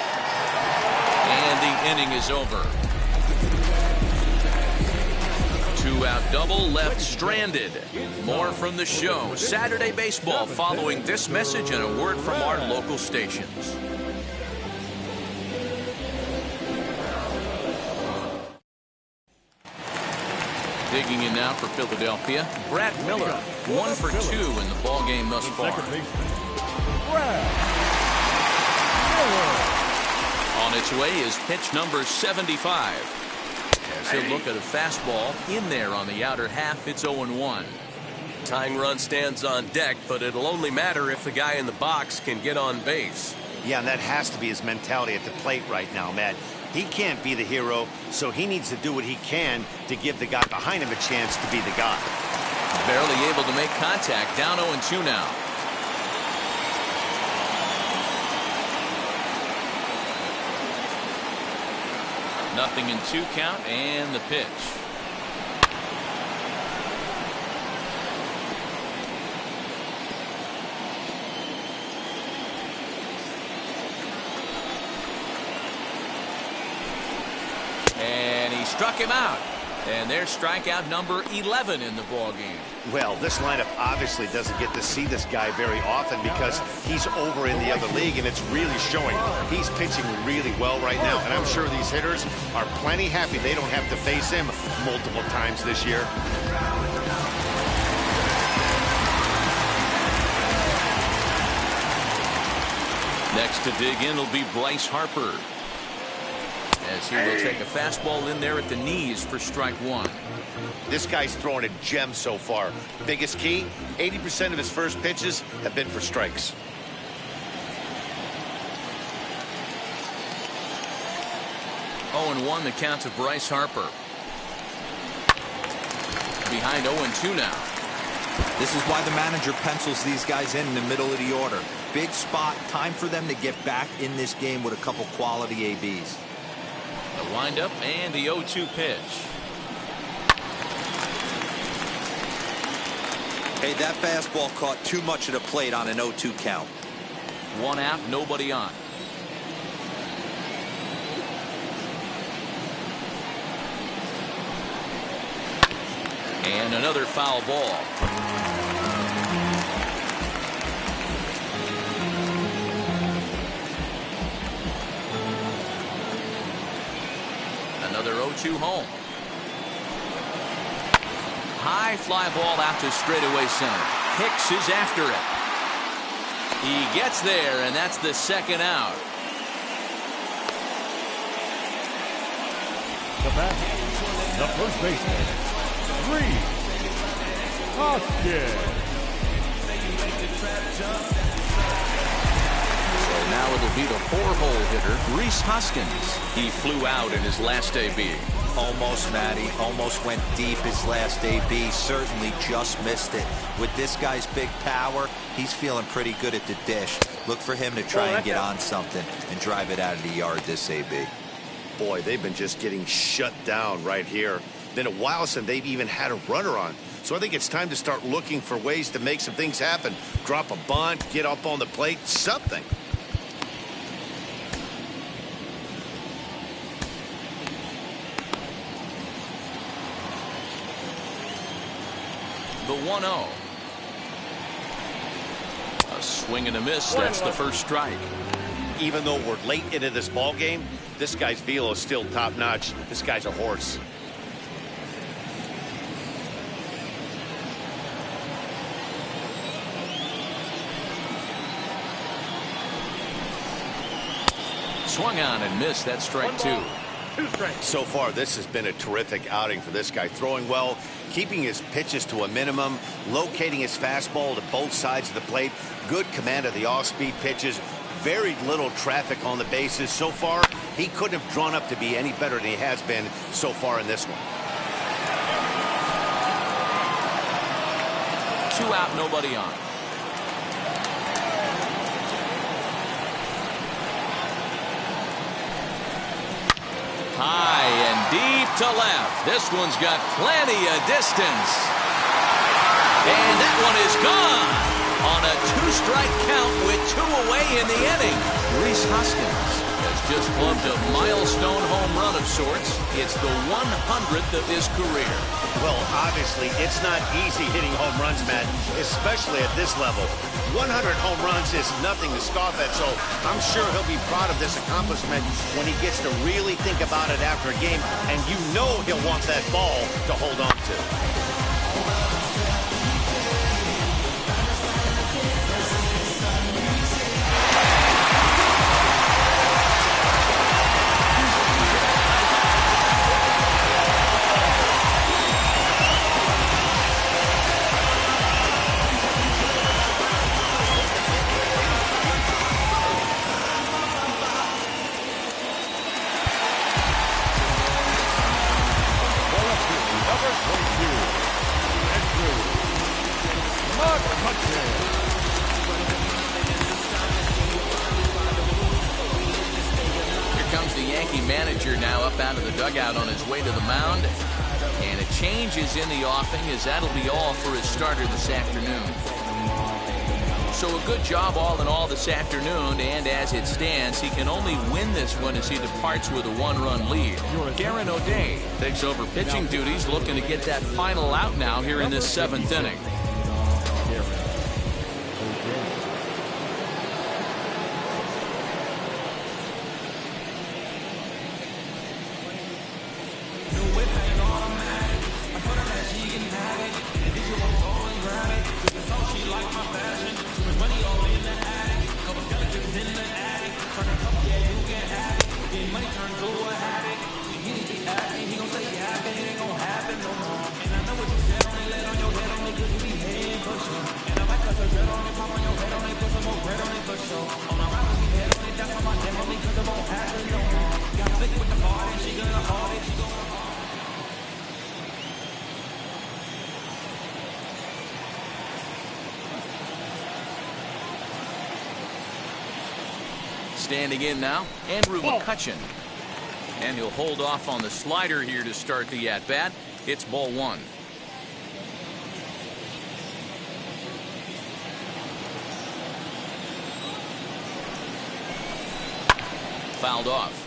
And the inning is over. 2-out double left stranded. More from the show. Saturday Baseball following this message and a word from our local stations. Digging in now for Philadelphia, Brad Miller. 1 for 2 in the ball game thus far. On its way is pitch number 75. As he'll look at a fastball in there on the outer half, it's 0-1. Tying run stands on deck, but it'll only matter if the guy in the box can get on base. Yeah, and that has to be his mentality at the plate right now, Matt. He can't be the hero, so he needs to do what he can to give the guy behind him a chance to be the guy. Barely able to make contact. Down 0-2 now. Nothing in 2 count, and the pitch. And he struck him out. And there's strikeout number 11 in the ball game. Well, this lineup obviously doesn't get to see this guy very often because he's over in the other league, and it's really showing. He's pitching really well right now, and I'm sure these hitters are plenty happy they don't have to face him multiple times this year. Next to dig in will be Bryce Harper, as he will take a fastball in there at the knees for strike 1. This guy's throwing a gem so far. Biggest key, 80% of his first pitches have been for strikes. Oh, 0-1 the count to Bryce Harper. Behind 0-2 now. This is why the manager pencils these guys in the middle of the order. Big spot, time for them to get back in this game with a couple quality ABs. The windup and the 0-2 pitch. Hey, that fastball caught too much of the plate on an 0-2 count. 1 out, nobody on. And another foul ball. Another 0-2 home. High fly ball out to straightaway center. Hicks is after it. He gets there, and that's the second out. The batter, the first baseman, Rhys Hoskins. So now it'll be the 4-hole hitter, Rhys Hoskins. He flew out in his last AB. Almost, Matty. Almost went deep his last AB. Certainly just missed it. With this guy's big power, he's feeling pretty good at the dish. Look for him to try and get on something and drive it out of the yard this AB. Boy, they've been just getting shut down right here. Been a while since they've even had a runner on. So I think it's time to start looking for ways to make some things happen. Drop a bunt, get up on the plate, something. The 1-0. A swing and a miss. That's the first strike. Even though we're late into this ball game, this guy's velo is still top notch. This guy's a horse. Swung on and missed. That's strike 2. So far, this has been a terrific outing for this guy. Throwing well, keeping his pitches to a minimum, locating his fastball to both sides of the plate, good command of the off-speed pitches, very little traffic on the bases. So far, he couldn't have drawn up to be any better than he has been so far in this one. 2 out, nobody on. High and deep to left. This one's got plenty of distance. And that one is gone on a 2-strike count with 2 away in the inning. Rhys Hoskins has just clubbed a milestone home run of sorts. It's the 100th of his career. Well, obviously, it's not easy hitting home runs, Matt, especially at this level. 100 home runs is nothing to scoff at, so I'm sure he'll be proud of this accomplishment when he gets to really think about it after a game, and you know he'll want that ball to hold on to. Manager now up out of the dugout on his way to the mound, and a change is in the offing, as that'll be all for his starter this afternoon. So a good job all in all this afternoon, and as it stands, he can only win this one as he departs with a 1-run lead. Darren O'Day takes over pitching duties, looking to get that final out now here in this 7th inning. Standing in now, Andrew McCutchen. And he'll hold off on the slider here to start the at-bat. It's ball 1. Fouled off.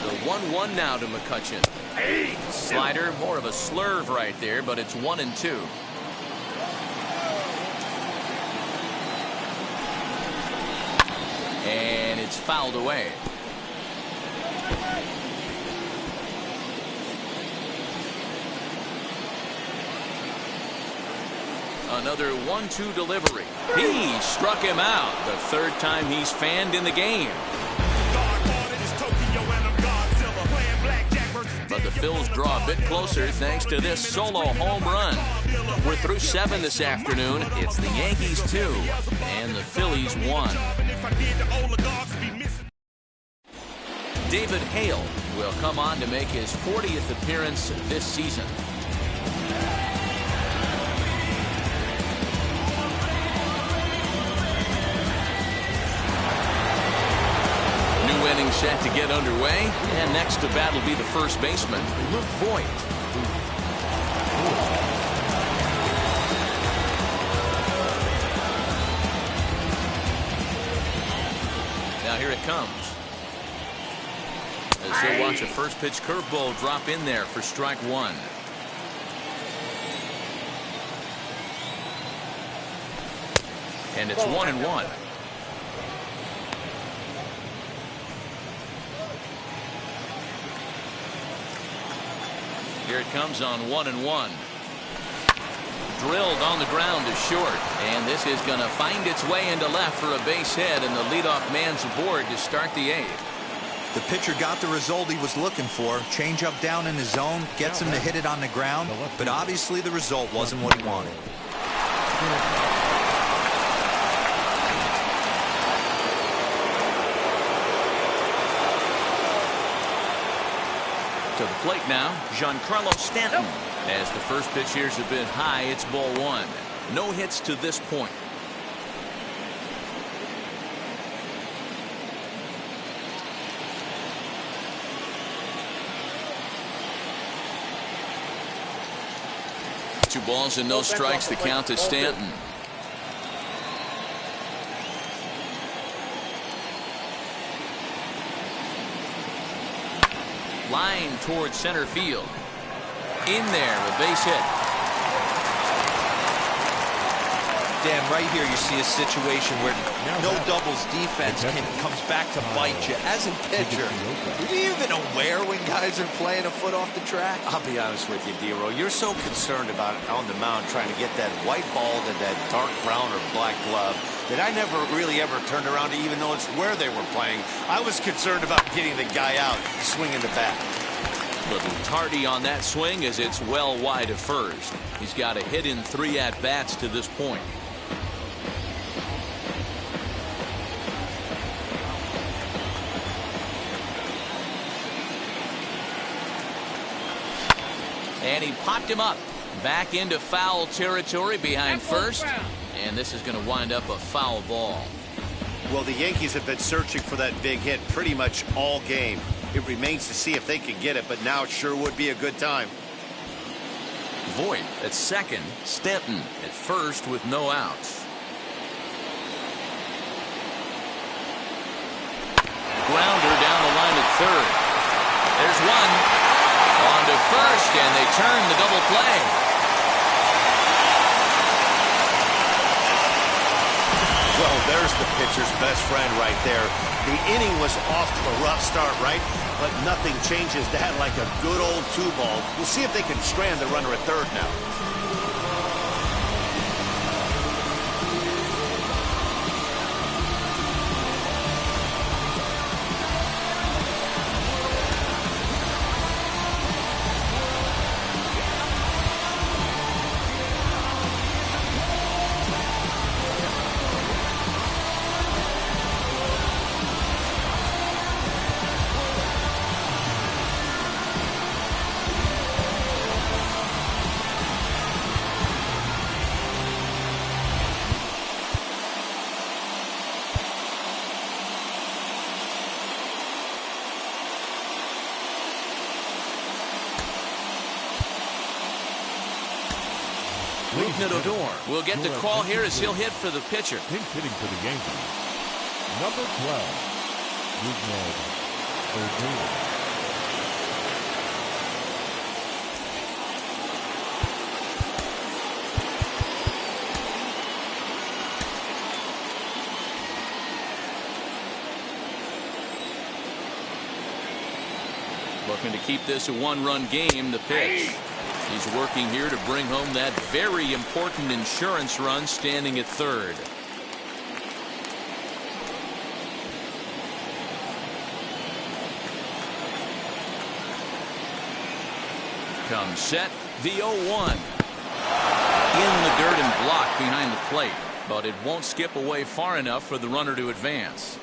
The 1-1 now to McCutchen. Slider, more of a slurve right there, but it's 1-2. And it's fouled away. Another 1-2 delivery. He struck him out. The third time he's fanned in the game. But the Phils draw a bit closer thanks to this solo home run. We're through 7 this afternoon. It's the Yankees 2 and the Phillies 1. David Hale will come on to make his 40th appearance this season. New inning set to get underway, and next to bat will be the first baseman, Luke Voit. Now here it comes. As they watch a first pitch curveball drop in there for strike one. And it's 1-1. Here it comes on 1-1. Drilled on the ground to short, and this is going to find its way into left for a base hit, and the leadoff man's aboard to start the 8th. The pitcher got the result he was looking for. Change up down in his zone, gets him to hit it on the ground, but obviously the result wasn't what he wanted. To the plate now, Giancarlo Stanton. As the first pitch here's a bit high, it's ball 1. No hits to this point. Two balls and no strikes, the count to Stanton. Line towards center field. In there, a base hit. Dan, right here you see a situation where no doubles defense comes back to bite you. As a pitcher, are you even aware when guys are playing a foot off the track? I'll be honest with you, D-Row. You're so concerned about on the mound trying to get that white ball to that dark brown or black glove that I never really ever turned around to even notice where they were playing. I was concerned about getting the guy out, swinging the bat. Little tardy on that swing as it's well wide of first. He's got a hit in 3 at-bats to this point. And he popped him up back into foul territory behind first, and this is going to wind up a foul ball. Well, the Yankees have been searching for that big hit pretty much all game. It remains to see if they can get it, but now it sure would be a good time. Voit at second, Stanton at first with no outs. Grounder down the line at third. There's one. On to first, and they turn the double play. Well, there's the pitcher's best friend right there. The inning was off to a rough start, right? But nothing changes that like a good old 2-ball. We'll see if they can strand the runner at third now. Odor will get the call here as he'll hit for the pitcher. Pinch hitting for the Yankees. Number 12, Rougned Odor. Looking to keep this a 1-run game. The pitch. He's working here to bring home that very important insurance run, standing at third. Comes set, the 0-1. In the dirt and blocked behind the plate, but it won't skip away far enough for the runner to advance.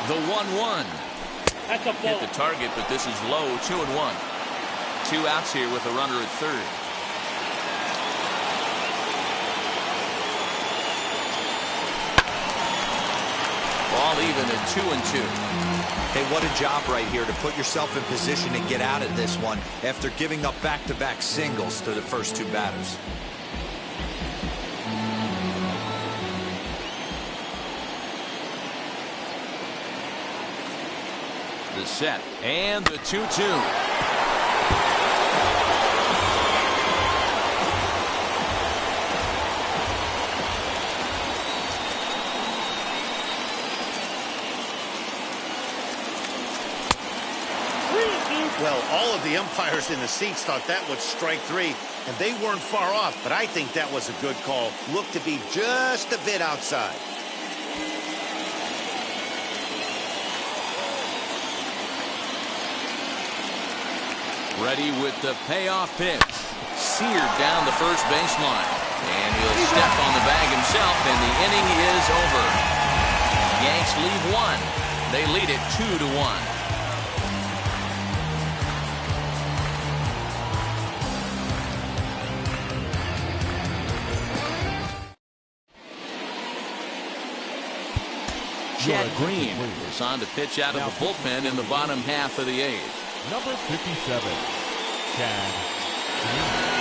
The 1-1. That's a ball. Hit the target, but this is low. 2-1. 2 outs here with a runner at third. Ball even at 2-2. Hey, what a job right here to put yourself in position to get out of this one after giving up back-to-back singles to the first 2 batters. The set and the 2-2. Well, all of the umpires in the seats thought that was strike 3, and they weren't far off, but I think that was a good call. Looked to be just a bit outside. Ready with the payoff pitch. Seared down the first baseline. And he'll step on the bag himself, and the inning is over. Yanks leave 1. They lead it 2-1. Chad Green is on to pitch out of the bullpen in the bottom half of the 8th. Number 57, Chad Green.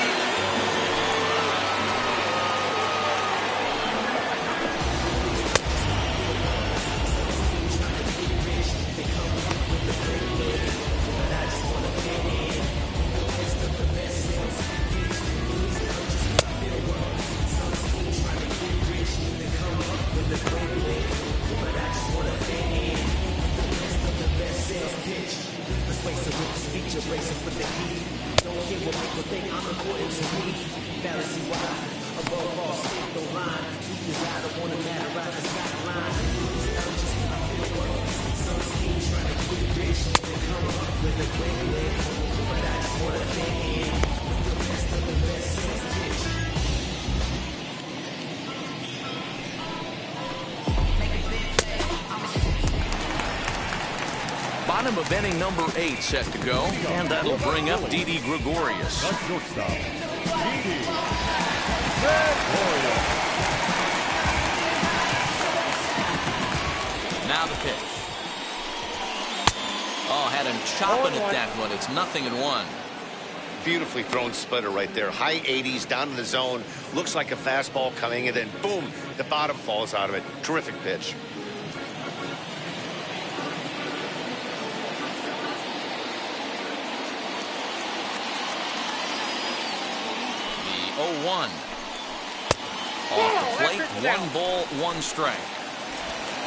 Bottom of inning number 8 set to go, and that'll bring up Didi Gregorius. The shortstop, Didi Gregorius. Now the pitch. Oh, had him chopping at that one. It's 0-1. Beautifully thrown splitter right there. High 80s down in the zone. Looks like a fastball coming in, and boom, the bottom falls out of it. Terrific pitch. The 0-1. Off the plate, 1 ball, 1 strike.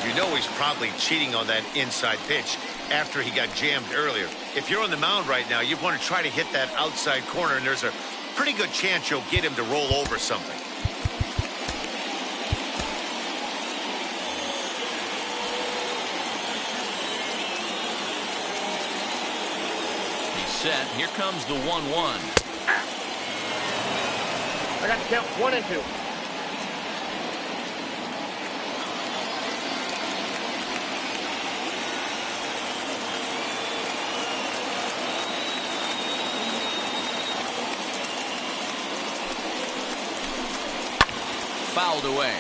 You know he's probably cheating on that inside pitch after he got jammed earlier. If you're on the mound right now, you want to try to hit that outside corner, and there's a pretty good chance you'll get him to roll over something. He's set. Here comes the 1-1. I got to count 1 and 2. Fouled away.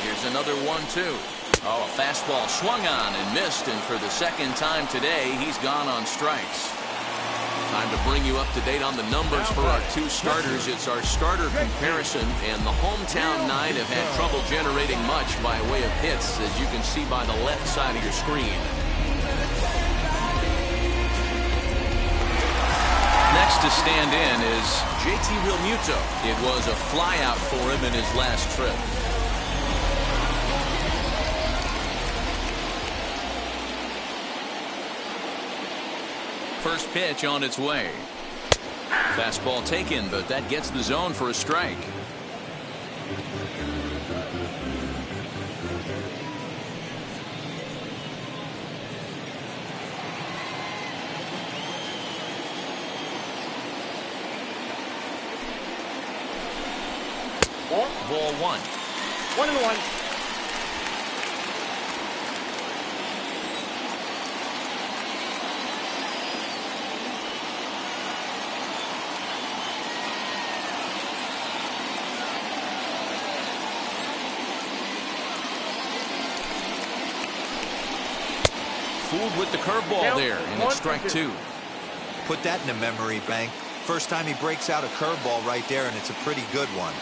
Here's another 1-2. Oh, a fastball swung on and missed, and for the second time today, he's gone on strikes. Time to bring you up to date on the numbers for our 2 starters. It's our starter comparison, and the hometown 9 have had trouble generating much by way of hits, as you can see by the left side of your screen. Next to stand in is JT Realmuto. It was a flyout for him in his last trip. First pitch on its way. Fastball taken, but that gets the zone for a strike. Ball one. 1-1. Fooled with the curveball there, and it's strike two. Put that in a memory bank. First time he breaks out a curveball right there, and it's a pretty good one.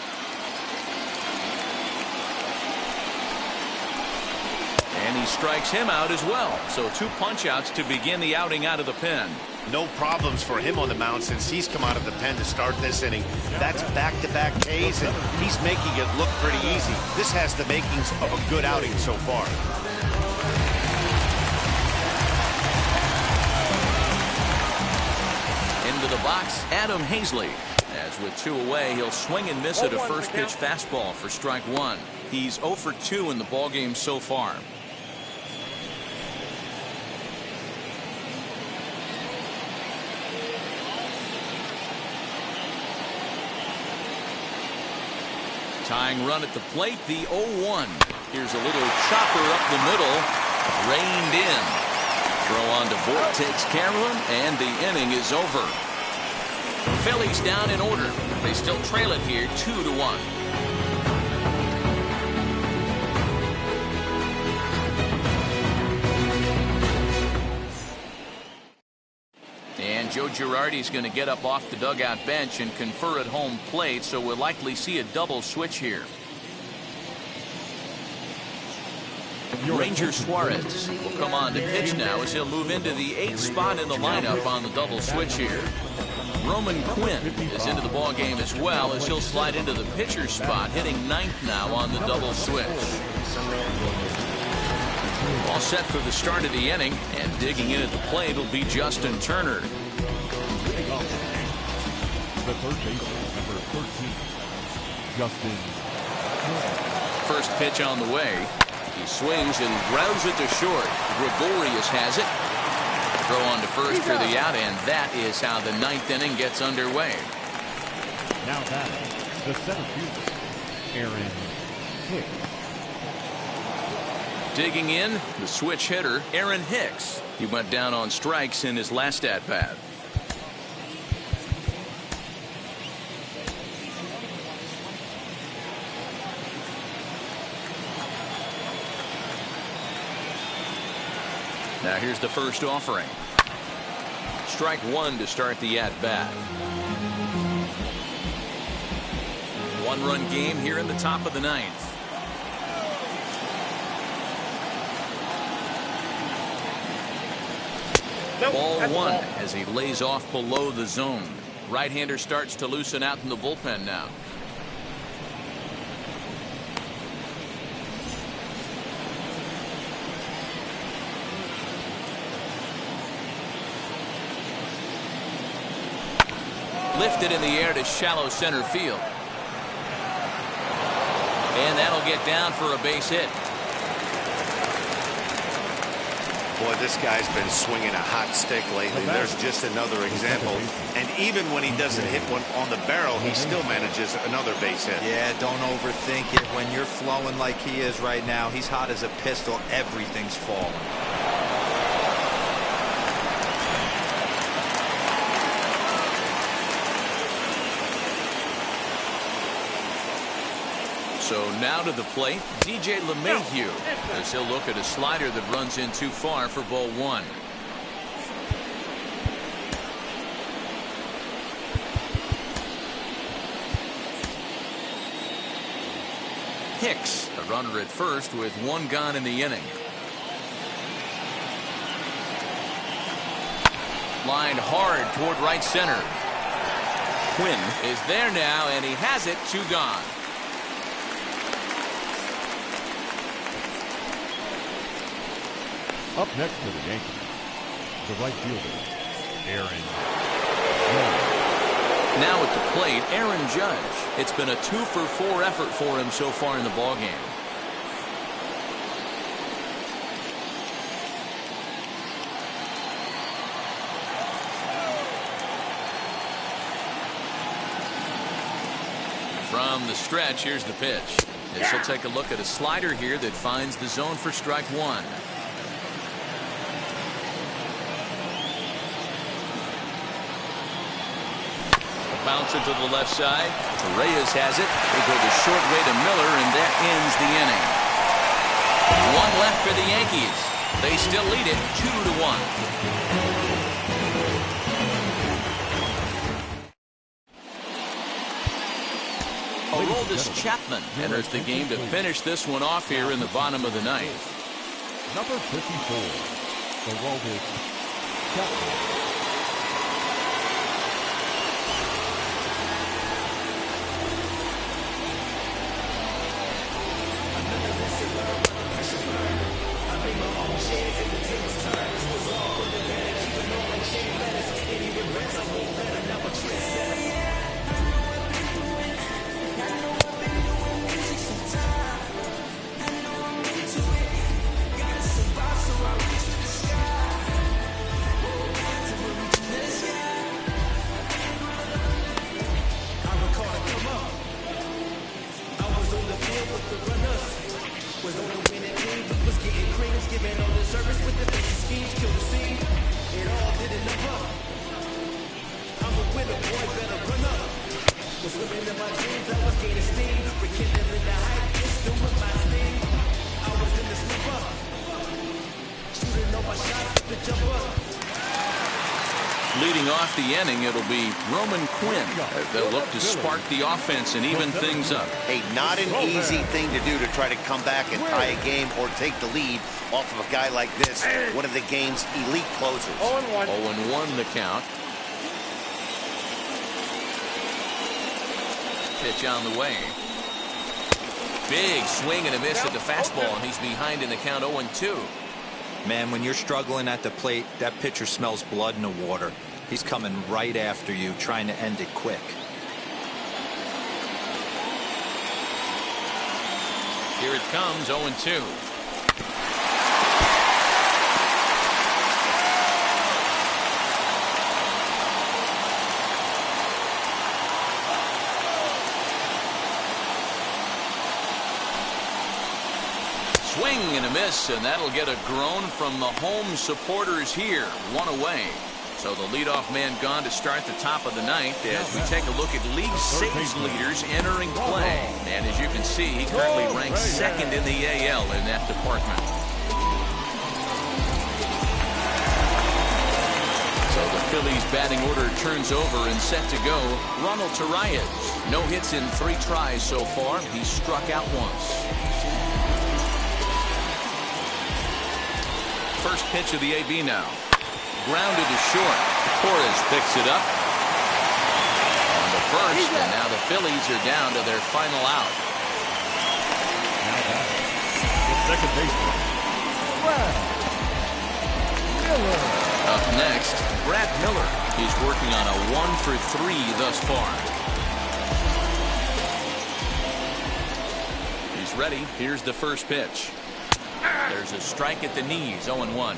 And he strikes him out as well. So 2 punch-outs to begin the outing out of the pen. No problems for him on the mound since he's come out of the pen to start this inning. That's back-to-back Ks, and he's making it look pretty easy. This has the makings of a good outing so far. Into the box, Adam Hazley. As with 2 away, he'll swing and miss at a first pitch fastball for strike one. He's 0 for 2 in the ballgame so far. Tying run at the plate, the 0-1. Here's a little chopper up the middle, reined in. Throw on to Voit, takes care of him, and the inning is over. Phillies down in order. They still trail it here 2-1. And Joe Girardi's going to get up off the dugout bench and confer at home plate, so we'll likely see a double switch here. Ranger Suarez will come on to pitch now as he'll move into the 8th spot in the lineup on the double switch here. Roman Quinn is into the ball game as well as he'll slide into the pitcher's spot, hitting 9th now on the double switch. All set for the start of the inning, and digging in at the plate will be Justin Turner. The third baseman, number 13, Justin. First pitch on the way. He swings and grounds it to short. Gregorius has it. Throw on to first for the out, and that is how the 9th inning gets underway. Now back, the center fielder, Aaron Hicks. Digging in, the switch hitter, Aaron Hicks. He went down on strikes in his last at-bat. Now here's the first offering. Strike one to start the at-bat. 1-run game here in the top of the 9th. Ball one as he lays off below the zone. Right-hander starts to loosen out in the bullpen now. Lifted in the air to shallow center field. And that'll get down for a base hit. Boy, this guy's been swinging a hot stick lately. There's just another example. And even when he doesn't hit one on the barrel, he still manages another base hit. Yeah, don't overthink it. When you're flowing like he is right now, he's hot as a pistol. Everything's falling. So now to the plate, DJ LeMahieu, as he'll look at a slider that runs in too far for ball one. Hicks, a runner at first with 1 gone in the inning. Lined hard toward right center. Quinn is there now, and he has it. 2 gone. Up next for the Yankees, the right fielder, Aaron Judge. Now at the plate, Aaron Judge. It's been a 2-for-4 effort for him so far in the ballgame. From the stretch, here's the pitch. This will take a look at a slider here that finds the zone for strike 1. Bounce it to the left side. Reyes has it. They go the short way to Miller, and that ends the inning. 1 left for the Yankees. They still lead it 2-1. Aroldis Chapman enters the game to finish this one off here in the bottom of the 9th. Number 54, Aroldis Chapman. Leading off the inning, it'll be Roman Quinn. They'll look to spark the offense and even things up. Hey, not an easy thing to do to try to come back and tie a game or take the lead off of a guy like this, one of the game's elite closers. 0-1 the count. Pitch on the way. Big swing and a miss at the fastball, and he's behind in the count 0-2. Man, when you're struggling at the plate, that pitcher smells blood in the water. He's coming right after you, trying to end it quick. Here it comes, 0-2. Swing and a miss, and that'll get a groan from the home supporters here. 1 away. So the leadoff man gone to start the top of the 9th as we take a look at league saves leaders entering play. And as you can see, he currently ranks 2nd in the AL in that department. So the Phillies batting order turns over and set to go. Ronald Torreyes, no hits in 3 tries so far. He's struck out once. First pitch of the AB now. Grounded to short. Torres picks it up. On the first, and now the Phillies are down to their final out. The second baseman, Brad Miller. Up next, Brad Miller. He's working on a 1-for-3 thus far. He's ready. Here's the first pitch. There's a strike at the knees, 0-1.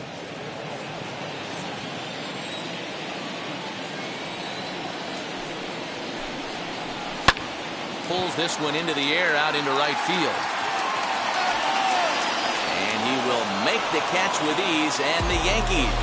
Pulls this one into the air out into right field. And he will make the catch with ease, and the Yankees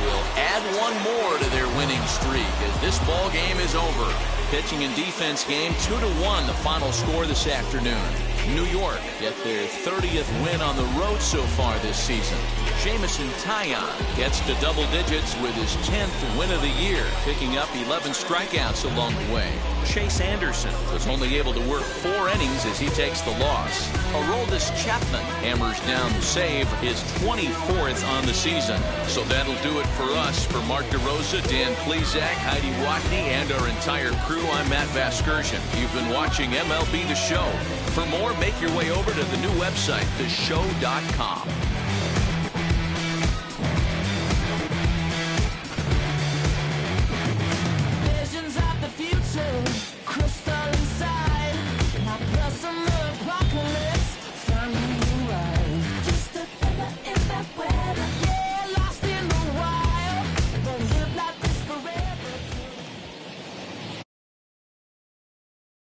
will add 1 more to their winning streak as this ball game is over. Pitching and defense game 2-1, the final score this afternoon. New York get their 30th win on the road so far this season. Jameson Taillon gets to double digits with his 10th win of the year, picking up 11 strikeouts along the way. Chase Anderson was only able to work 4 innings as he takes the loss. Aroldis Chapman hammers down the save, his 24th on the season. So that'll do it for us. For Mark DeRosa, Dan Plesac, Heidi Watney, and our entire crew, I'm Matt Vasgersian. You've been watching MLB The Show. For more, make your way over to the new website, theshow.com.